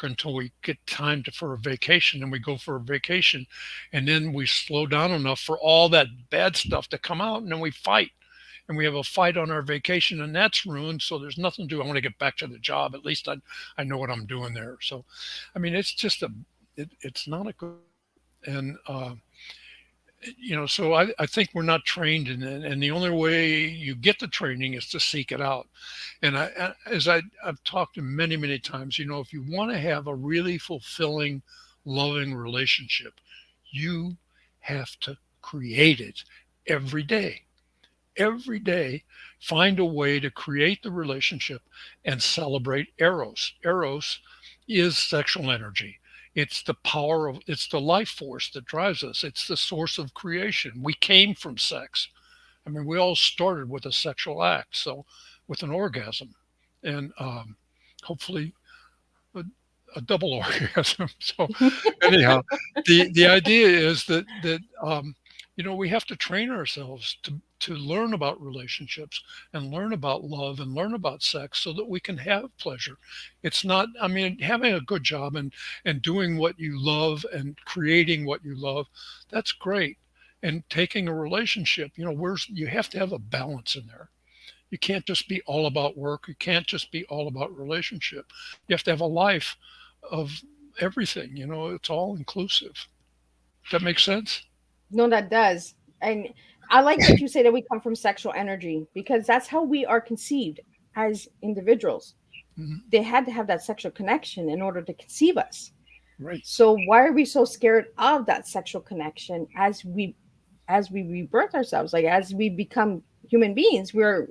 until we get time for a vacation, and we go for a vacation, and then we slow down enough for all that bad stuff to come out, and then we fight, and we have a fight on our vacation, and that's ruined. So there's nothing to do. I want to get back to the job. At least I know what I'm doing there. So, I mean, it's not a good. And so I think we're not trained in it, and the only way you get the training is to seek it out. And I've talked to many times, if you want to have a really fulfilling, loving relationship, you have to create it every day. Every day, find a way to create the relationship and celebrate Eros. Eros is sexual energy. It's the life force that drives us. It's the source of creation. We came from sex. I mean, we all started with a sexual act, so with an orgasm, and hopefully a double orgasm. So anyhow, the idea is that we have to train ourselves to learn about relationships and learn about love and learn about sex so that we can have pleasure. It's not, I mean, having a good job and doing what you love and creating what you love, that's great. And taking a relationship, you have to have a balance in there. You can't just be all about work. You can't just be all about relationship. You have to have a life of everything. It's all inclusive. Does that make sense? No, that does. And I like that you say that we come from sexual energy, because that's how we are conceived as individuals. Mhm. They had to have that sexual connection in order to conceive us. Right. So why are we so scared of that sexual connection as we rebirth ourselves, like as we become human beings? We're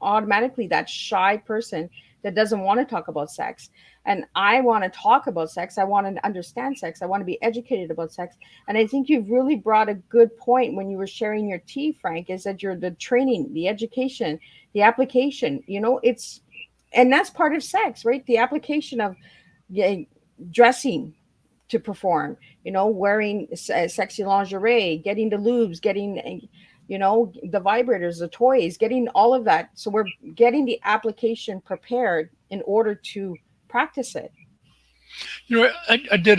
automatically that shy person that doesn't want to talk about sex. And I want to talk about sex. I want to understand sex. I want to be educated about sex. And I think you've really brought a good point when you were sharing your tea, Frank, is that you're the training, the education, the application, and that's part of sex, right? The application of, yeah, dressing, to perform, wearing sexy lingerie, getting the lubes, getting, the vibrators, the toys, getting all of that. So we're getting the application prepared in order to practice it. I did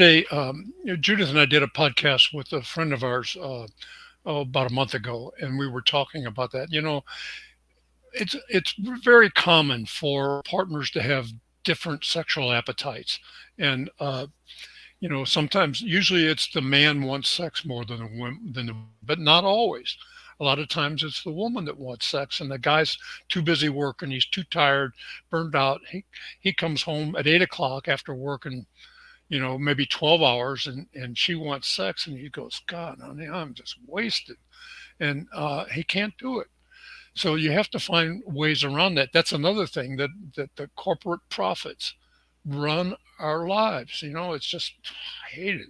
Judith and I did a podcast with a friend of ours about a month ago, and we were talking about that. It's very common for partners to have different sexual appetites, and sometimes, usually, it's the man wants sex more than but not always. A lot of times, it's the woman that wants sex, and the guy's too busy working. He's too tired, burned out. He comes home at 8 o'clock after working, maybe 12 hours, and she wants sex, and he goes, God, honey, I'm just wasted, and he can't do it. So you have to find ways around that. That's another thing that the corporate profits run our lives. It's just, I hate it.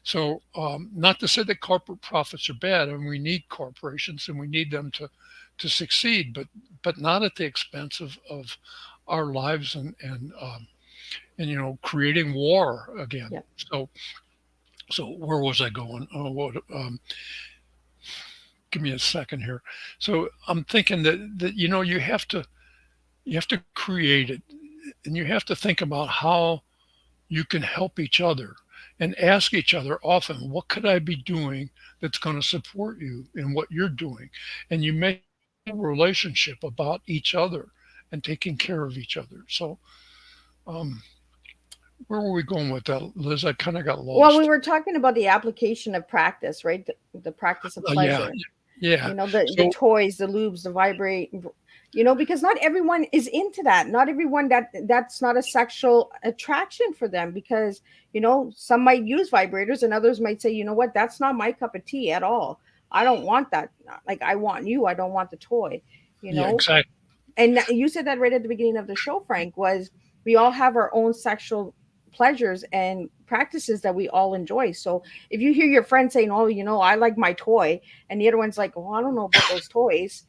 So, not to say that corporate profits are bad, and we need corporations and we need them to succeed, but not at the expense of our lives and creating war again. Yeah. So where was I going? Oh, what? Give me a second here. So I'm thinking that you have to create it, and you have to think about how you can help each other and ask each other often, what could I be doing that's going to support you in what you're doing? And you make a relationship about each other and taking care of each other. So, um, where were we going with that, Liz? I kind of got Well, we lost. were talking about the application of practice, right? The practice of Yeah, pleasure. yeah. The So, toys, the lubes, the vibrate, because not everyone is into that. Not everyone that's not a sexual attraction for them, because some might use vibrators and others might say, what, that's not my cup of tea at all. I don't want that. Like, I want you, I don't want the toy. you yeah, know exactly. and you said that right at the beginning of the show, Frank, was we all have our own sexual pleasures and practices that we all enjoy. So if you hear your friend saying, oh, I like my toy, and the other one's like, well, I don't know about those toys,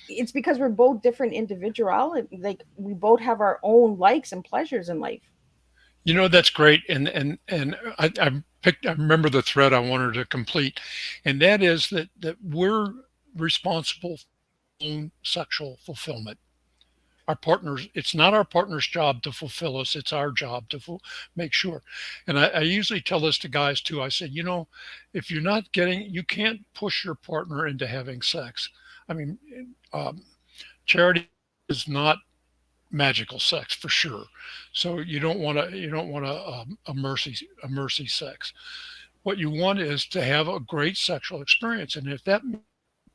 it's because we're both different individual. Like, we both have our own likes and pleasures in life. That's great, and I remember the thread I wanted to complete, and that is that we're responsible for our own sexual fulfillment. Our partners, it's not our partner's job to fulfill us; it's our job to make sure. And I usually tell this to guys too. I said, if you're not getting, you can't push your partner into having sex. I mean, um, charity is not magical sex for sure. So you don't want a mercy sex. What you want is to have a great sexual experience, and if that means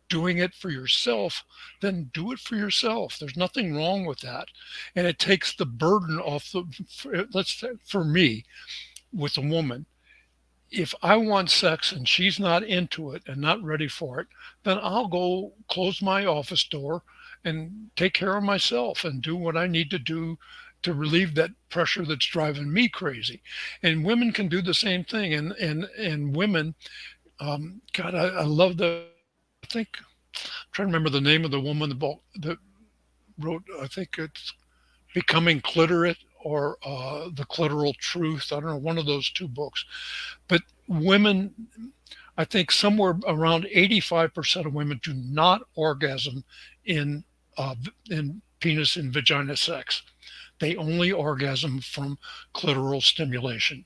doing it for yourself, then do it for yourself. There's nothing wrong with that, and it takes the burden off the. Let's say for me, with a woman, if I want sex and she's not into it and not ready for it, then I'll go close my office door and take care of myself and do what I need to do to relieve that pressure that's driving me crazy. And women can do the same thing. And women, God, I love I think, I'm trying to remember the name of the woman that wrote, I think it's Becoming Clitorate or The Clitoral Truth. I don't know, one of those two books. But women, I think somewhere around 85% of women do not orgasm in in penis and vagina sex. They only orgasm from clitoral stimulation.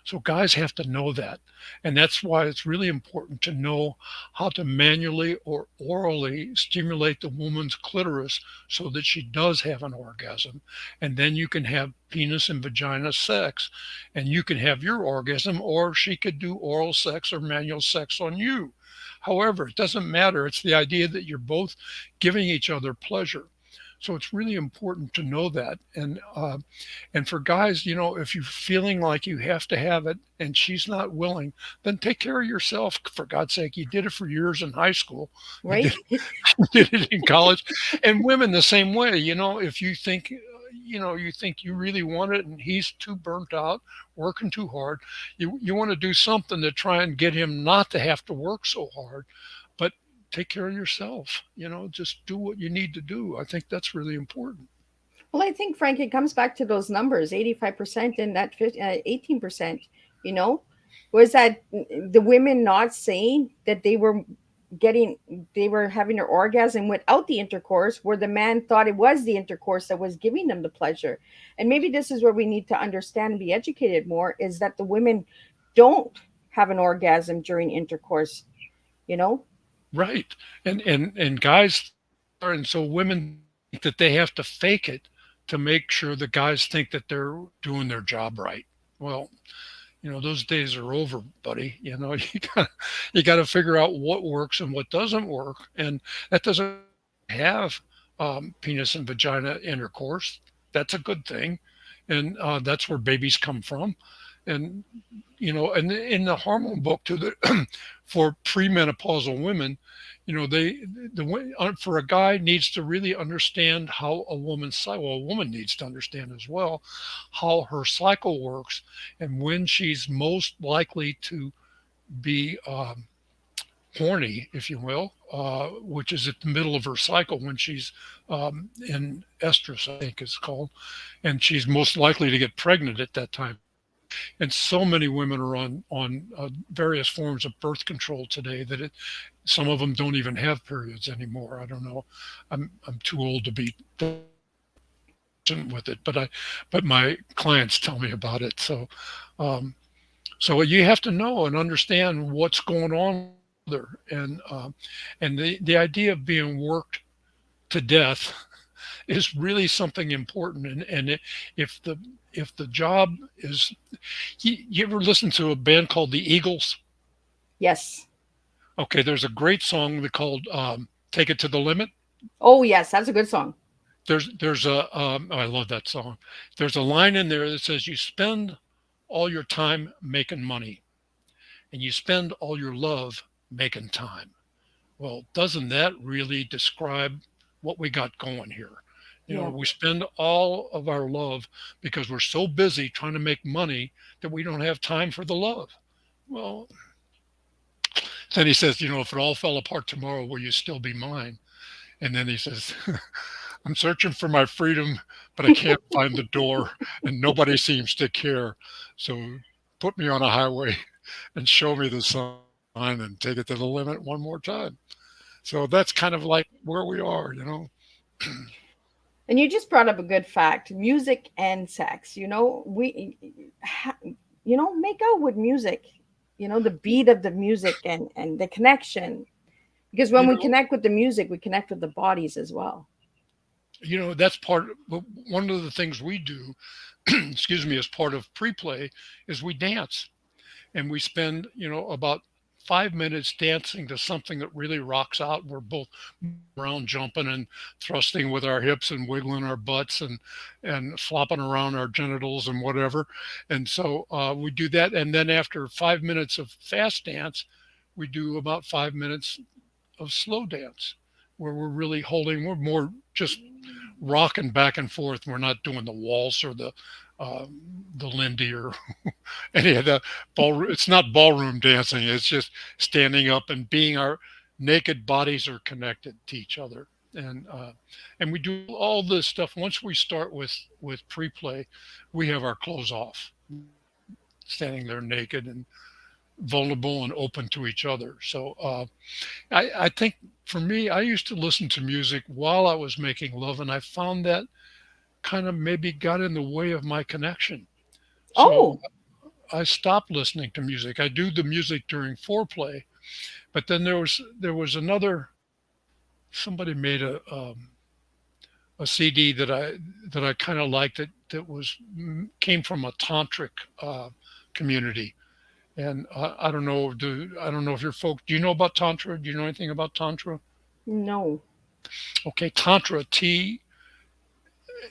So guys have to know that. And that's why it's really important to know how to manually or orally stimulate the woman's clitoris so that she does have an orgasm. And then you can have penis and vagina sex and you can have your orgasm, or she could do oral sex or manual sex on you. However, it doesn't matter. It's the idea that you're both giving each other pleasure. So it's really important to know that. And for guys, if you're feeling like you have to have it and she's not willing, then take care of yourself. For God's sake, you did it for years in high school. You Right. did, you did it in college, and women the same way. If you think you really want it and he's too burnt out, working too hard, you want to do something to try and get him not to have to work so hard, but take care of yourself. Just do what you need to do. I think that's really important. Well, I think, Frank, it comes back to those numbers, 85% and that 18%. you know, was that the women not saying that getting they were having their orgasm without the intercourse, where the man thought it was the intercourse that was giving them the pleasure. And maybe this is where we need to understand and be educated more, is that the women don't have an orgasm during intercourse, you know. Right. And guys are, and so women think that they have to fake it to make sure the guys think that they're doing their job right. Well, those days are over, buddy. You got to figure out what works and what doesn't work, and that doesn't mean you can't have penis and vagina intercourse. That's a good thing, and that's where babies come from. And and in the hormone book to the for premenopausal women, they for a guy needs to really understand how a woman's cycle. Well, a woman needs to understand as well how her cycle works and when she's most likely to be horny, if you will, which is at the middle of her cycle when she's in estrus, I think it's called, and she's most likely to get pregnant at that time. And so many women are on various forms of birth control today that some of them don't even have periods anymore. I don't know. I'm too old to be with it, but my clients tell me about it. Um, so you have to know and understand what's going on with each other, and the idea of being worked to death is really something important. If the if the job is, you ever listen to a band called the Eagles? Yes. Okay, there's a great song called "Take It to the Limit." Oh yes, that's a good song. There's a oh, I love that song. There's a line in there that says, "You spend all your time making money, and you spend all your love making time." Well, doesn't that really describe what we got going here? Yeah. We spend all of our love because we're so busy trying to make money that we don't have time for the love. Well, then he says, if it all fell apart tomorrow, will you still be mine? And then he says, I'm searching for my freedom, but I can't find the door, and nobody seems to care. So put me on a highway and show me the sign and take it to the limit one more time. So that's kind of like where we are. And you just brought up a good fact: music and sex. Make out with music. The beat of the music and the connection. Because when You we know, connect with the music, we connect with the bodies as well. that's one of the things we do, excuse me, as part of pre-play is we dance. And we spend about 5 minutes dancing to something that really rocks out. We're both around jumping and thrusting with our hips and wiggling our butts and flopping around our genitals and whatever. And so we do that, and then after 5 minutes of fast dance, we do about 5 minutes of slow dance where we're really holding. We're more just rocking back and forth. We're not doing the waltz or uh, the Lindy or any of the ballroom. It's not ballroom dancing. It's just standing up and being our naked bodies are connected to each other. And we do all this stuff. Once we start with pre-play, we have our clothes off, standing there naked and vulnerable and open to each other. So I think for me, I used to listen to music while I was making love, and I found that kind of maybe got in the way of my connection. So Oh, I stopped listening to music. I do the music during foreplay, but then there was another. Somebody made a CD that I kind of liked that came from a tantric community, and I don't know if your folk. Do you know about tantra? Do you know anything about tantra? no. Okay, tantra,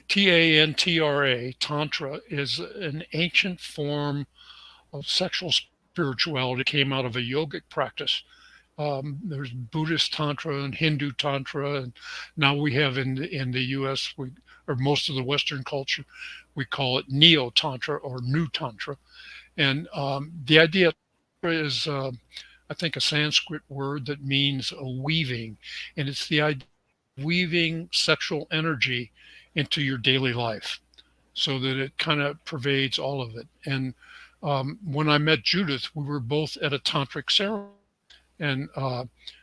Tantra, tantra is an ancient form of sexual spirituality, came out of a yogic practice. There's Buddhist tantra and Hindu tantra, and now we have in the U.S. or most of the Western culture, we call it neo tantra or new tantra. And the idea of tantra is, I think, a Sanskrit word that means a weaving, and it's the idea of weaving sexual energy into your daily life so that it kind of pervades all of it. And When I met Judith, we were both at a tantric ceremony, and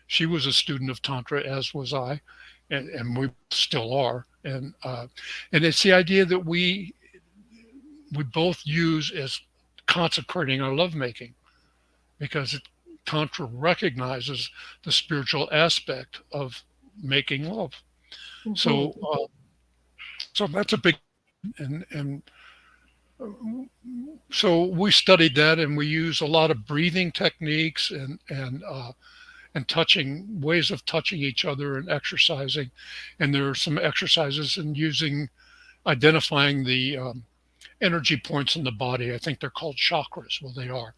she was a student of tantra, as was I, and we still are. And it's the idea that we both use as consecrating our lovemaking, because tantra recognizes the spiritual aspect of making love. Hmm. So so that's a big, and so we studied that, and we use a lot of breathing techniques and touching ways of touching each other and exercising. And there are some exercises in using identifying the energy points in the body. I think they're called chakras. Well, they are,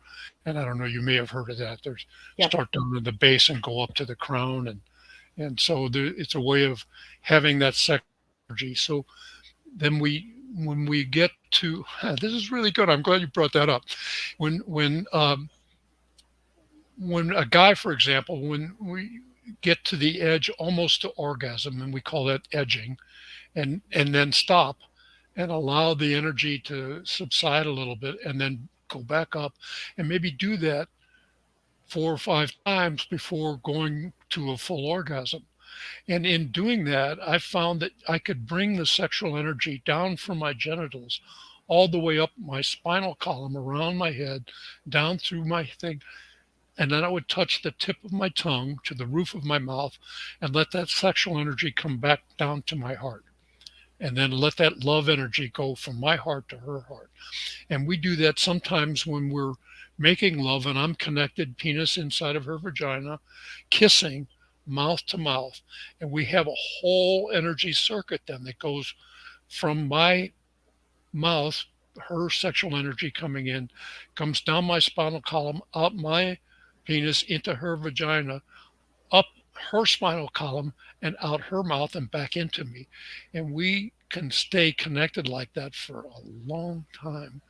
and I don't know. You may have heard of that. There's Yep. start down at the base and go up to the crown, and so it's a way of having that sexual energy. So then when we get to this is really good. I'm glad you brought that up. When when um, when a guy, for example, when we get to the edge almost to orgasm, and we call that edging, and then stop and allow the energy to subside a little bit, and then go back up, and maybe do that 4 or 5 times before going to a full orgasm. And in doing that, I found that I could bring the sexual energy down from my genitals all the way up my spinal column, around my head, down through my thing. And then I would touch the tip of my tongue to the roof of my mouth and let that sexual energy come back down to my heart. And then let that love energy go from my heart to her heart. And we do that sometimes when we're making love and I'm connected, penis inside of her vagina, kissing mouth to mouth. And we have a whole energy circuit then that goes from my mouth, her sexual energy coming in, comes down my spinal column, up my penis into her vagina, up her spinal column, and out her mouth and back into me. And we can stay connected like that for a long time,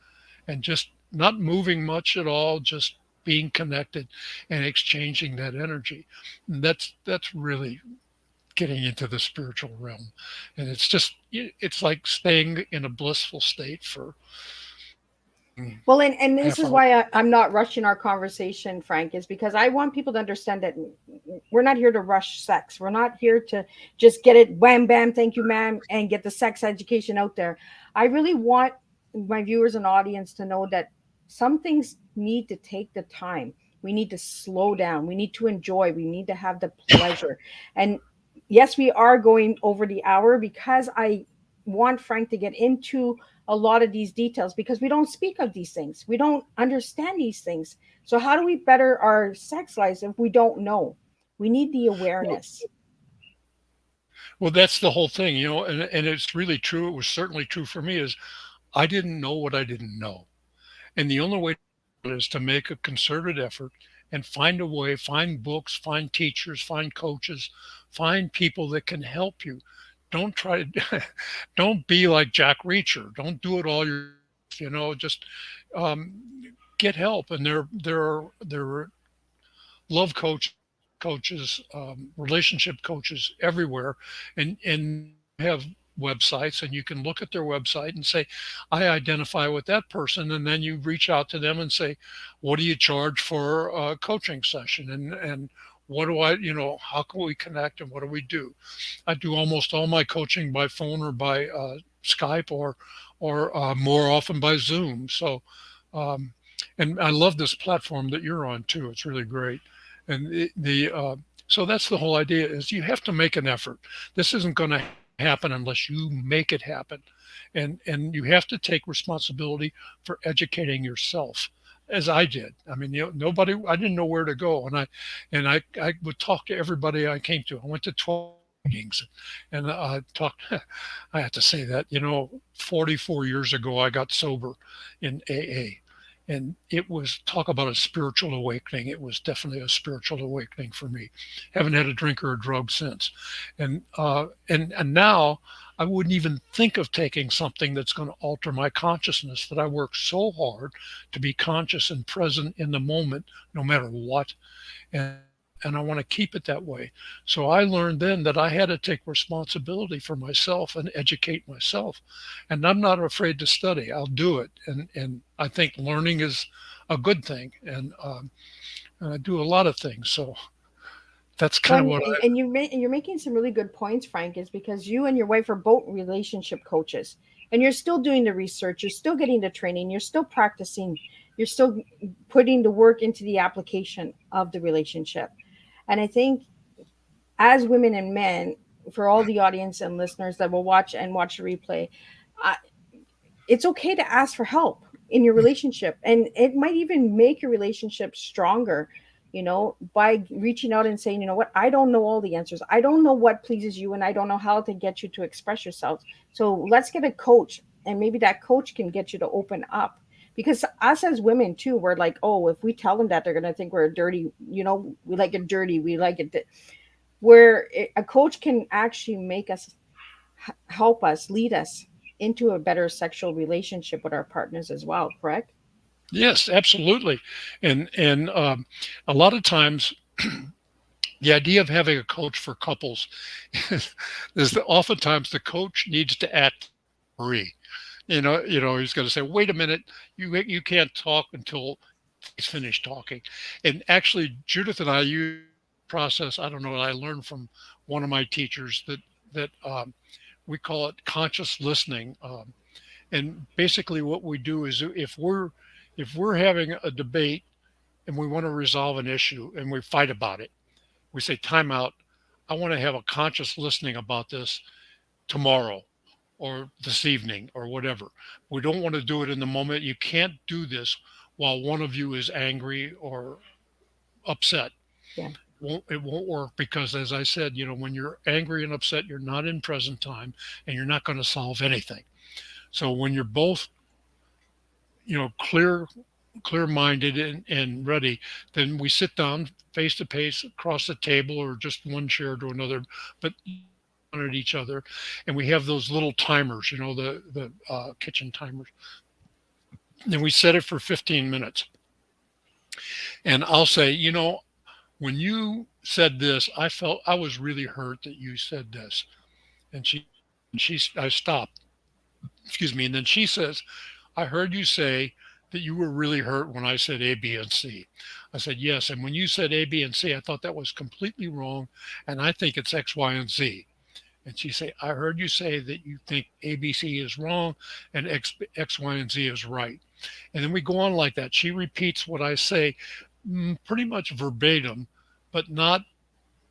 and just not moving much at all, just being connected and exchanging that energy. And that's really getting into the spiritual realm. And it's just it's like staying in a blissful state for Well, and this half is hour. why I'm not rushing our conversation, Frank, is because I want people to understand that we're not here to rush sex. We're not here to just get it wham bam, thank you, ma'am, and get the sex education out there. I really want my viewers and audience to know that some things need to take the time. We need to slow down. We need to enjoy. We need to have the pleasure. And yes, we are going over the hour because I want Frank to get into a lot of these details because we don't speak of these things. We don't understand these things. So how do we better our sex lives if we don't know? We need the Well, awareness. well, that's the whole thing, and it's really true. It was certainly true for me. Is I didn't know what I didn't know. And the only way is to make a concerted effort and find a way, find books, find teachers, find coaches, find people that can help you. Don't try to, don't be like Jack Reacher. Don't do it all yourself. Just get help. And there are love coaches, relationship coaches everywhere, and have websites, and you can look at their website and say, I identify with that person, and then you reach out to them and say, what do you charge for a coaching session, and what do how can we connect, and what do we do? I do almost all my coaching by phone or by Skype, or more often by Zoom. So um, and I love this platform that you're on too. It's really great. And so that's the whole idea, is you have to make an effort. This isn't going to happen unless you make it happen. And you have to take responsibility for educating yourself, as I did. I mean, nobody, I didn't know where to go. And I would talk to everybody I came to. I went to 12 meetings, and I talked, I have to say that, 44 years ago, I got sober in AA. And it was, talk about a spiritual awakening. It was definitely a spiritual awakening for me. Haven't had a drink or a drug since. And now I wouldn't even think of taking something that's going to alter my consciousness, that I work so hard to be conscious and present in the moment, no matter what. And and I want to keep it that way. So I learned then that I had to take responsibility for myself and educate myself. And I'm not afraid to study. I'll do it. And I think learning is a good thing. And I do a lot of things. So that's Well, kind of what I, and you're making some really good points, Frank, is because you and your wife are both relationship coaches, and you're still doing the research, you're still getting the training, you're still practicing, you're still putting the work into the application of the relationship. And I think as women and men, for all the audience and listeners that will watch the replay, I, it's okay to ask for help in your relationship, and it might even make your relationship stronger, by reaching out and saying, you know what, I don't know all the answers, I don't know what pleases you, and I don't know how to get you to express yourself. So let's get a coach, and maybe that coach can get you to open up. Because us as women too, we're like, oh, if we tell them that, they're gonna think we're dirty, we like it dirty, we like it where a coach can actually make us, help us, lead us into a better sexual relationship with our partners as well, correct? yes, absolutely. And a lot of times the idea of having a coach for couples is that oftentimes the coach needs to act free. He's going to say, "Wait a minute, you can't talk until he's finished talking." And actually, Judith and I use process. I don't know. I learned from one of my teachers that we call it conscious listening. And basically, what we do is if we're having a debate and we want to resolve an issue and we fight about it, we say, "Time out. I want to have a conscious listening about this tomorrow or this evening or whatever." We don't want to do it in the moment. You can't do this while one of you is angry or upset. Yeah. It won't work because, as I said, when you're angry and upset, you're not in present time and you're not going to solve anything. So when you're both, clear minded and ready, then we sit down face to face across the table or just one chair to another, but at each other, and we have those little timers, the kitchen timers. And we set it for 15 minutes. And I'll say, when you said this, I felt I was really hurt that you said this. And I stopped, excuse me. And then she says, "I heard you say that you were really hurt when I said A, B, and C." I said, "Yes. And when you said A, B, and C, I thought that was completely wrong. And I think it's X, Y, and Z." And she say, "I heard you say that you think ABC is wrong and X, Y, and Z is right." And then we go on like that. She repeats what I say, pretty much verbatim, but not.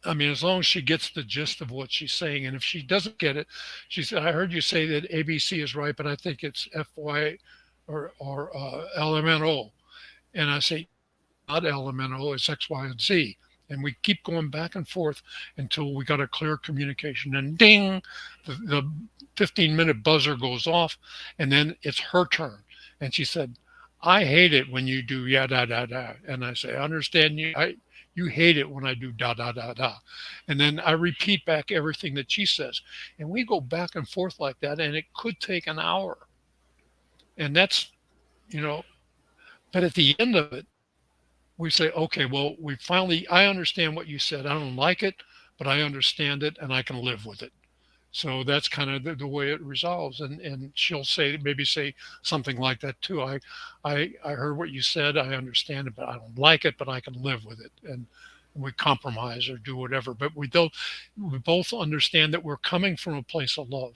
I mean, as long as she gets the gist of what she's saying, and if she doesn't get it, she said, "I heard you say that ABC is right, but I think it's FY or LMNO." And I say, "Not LMNO, it's X, Y, and Z." And we keep going back and forth until we got a clear communication. And ding, the 15-minute buzzer goes off, and then it's her turn. And she said, "I hate it when you do ya da da da." And I say, "I understand you. You hate it when I do da da da da." And then I repeat back everything that she says. And we go back and forth like that, and it could take an hour. And that's, you know, but at the end of it, we say, "Okay, well, I understand what you said. I don't like it, but I understand it and I can live with it." So that's kind of the way it resolves. And she'll maybe say something like that too. I heard what you said. I understand it, but I don't like it, but I can live with it. And we compromise or do whatever. But we both understand that we're coming from a place of love.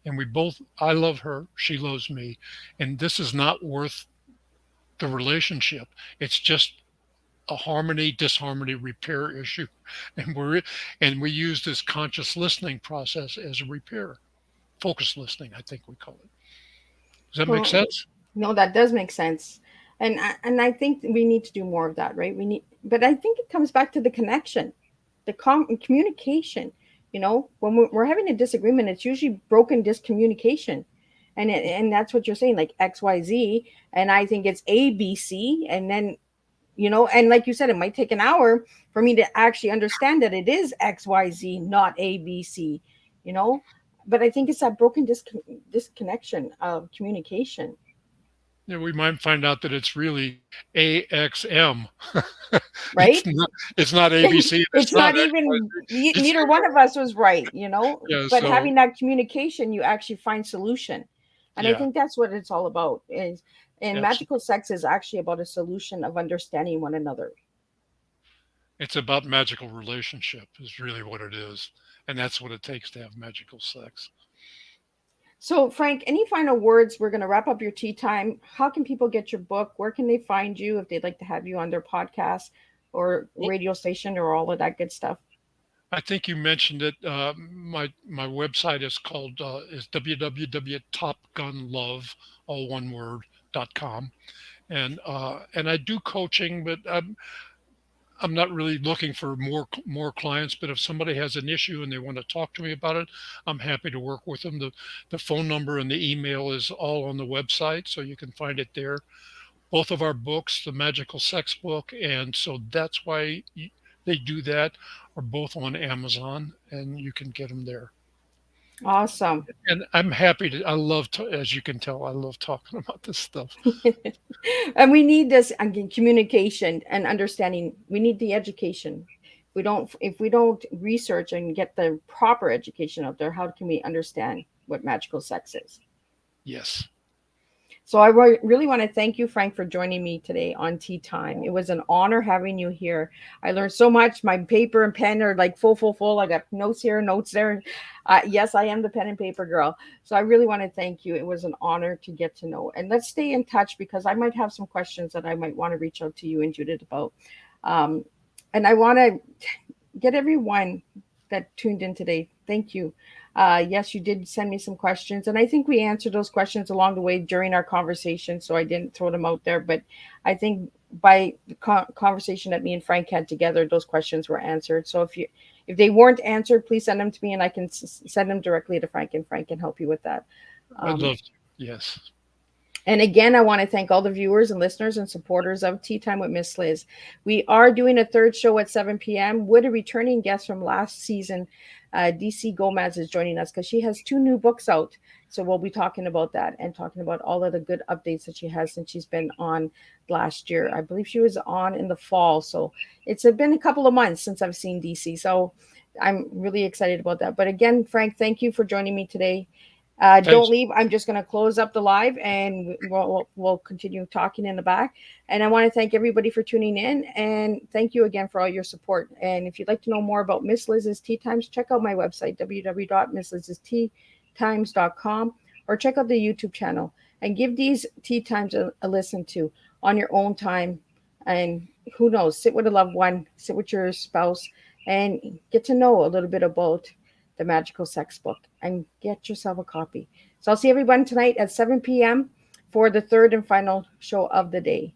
And I love her, she loves me. And this is not worth the relationship. It's just a harmony disharmony repair issue, and we use this conscious listening process as a repair. Focus listening, I think we call it. Does that make Well, sense? no, that does make sense. And I think we need to do more of that, right? But I think it comes back to the connection, the communication. When we're having a disagreement, it's usually broken discommunication, and that's what you're saying, like XYZ, and I think it's ABC, and then and like you said, it might take an hour for me to actually understand that it is XYZ, not ABC, you know. But I think it's that broken disconnection of communication. We might find out that it's really AXM. right? It's not ABC. It's It's not not X, Y, even Z. It's neither one of us was right, yeah. but So having that communication, you actually find solution. And I yeah, think that's what it's all about is, and absolutely. magical sex is actually about a solution of understanding one another. It's about magical relationship is really what it is, and that's what it takes to have magical sex. So, Frank, any final words? We're going to wrap up your tea time. How can people get your book? Where can they find you if they'd like to have you on their podcast or Well, radio station or all of that good stuff? I think you mentioned it. My website is www.topgunlove, all one word, .com. And I do coaching, but I'm not really looking for more clients. But if somebody has an issue and they want to talk to me about it, I'm happy to work with them. The phone number and the email is all on the website, so you can find it there. Both of our books, the Magical Sex book, and so that's why they do that, are both on Amazon, and you can get them there. Awesome. And I'm happy to. I love to, as you can tell, I love talking about this stuff. And we need this again, communication and understanding. We need the education. If we don't research and get the proper education out there, how can we understand what magical sex is? Yes, So I really want to thank you, Frank, for joining me today on Tea Time. It was an honor having you here. I learned so much. My paper and pen are like full, full, full. I got notes here, notes there. Yes, I am the pen and paper girl. So I really want to thank you. It was an honor to get to know. And let's stay in touch because I might have some questions that I might want to reach out to you and Judith about. Um, and I want to get everyone that tuned in today. Thank you. Yes, you did send me some questions, and I think we answered those questions along the way during our conversation. So I didn't throw them out there, but I think by the conversation that me and Frank had together, those questions were answered. So if they weren't answered, please send them to me, and I can send them directly to Frank, and Frank can help you with that. I'd Um, love to. Yes, and again, I want to thank all the viewers and listeners and supporters of Tea Time with Miss Liz. We are doing a third show at 7 p.m. with a returning guest from last season. DC Gomez is joining us because she has two new books out. So we'll be talking about that and talking about all of the good updates that she has since she's been on last year. I believe she was on in the fall. So it's been a couple of months since I've seen DC. So I'm really excited about that. But again, Frank, thank you for joining me today. Don't thanks. leave. I'm just going to close up the live and we'll continue talking in the back. And I want to thank everybody for tuning in and thank you again for all your support. And if you'd like to know more about Miss Liz's Tea Times, check out my website, www.misslizsteatimes.com, or check out the YouTube channel and give these tea times a listen to on your own time. And who knows, sit with a loved one, sit with your spouse, and get to know a little bit about the Magical Sex Book, and get yourself a copy. So I'll see everyone tonight at 7 p.m. for the third and final show of the day.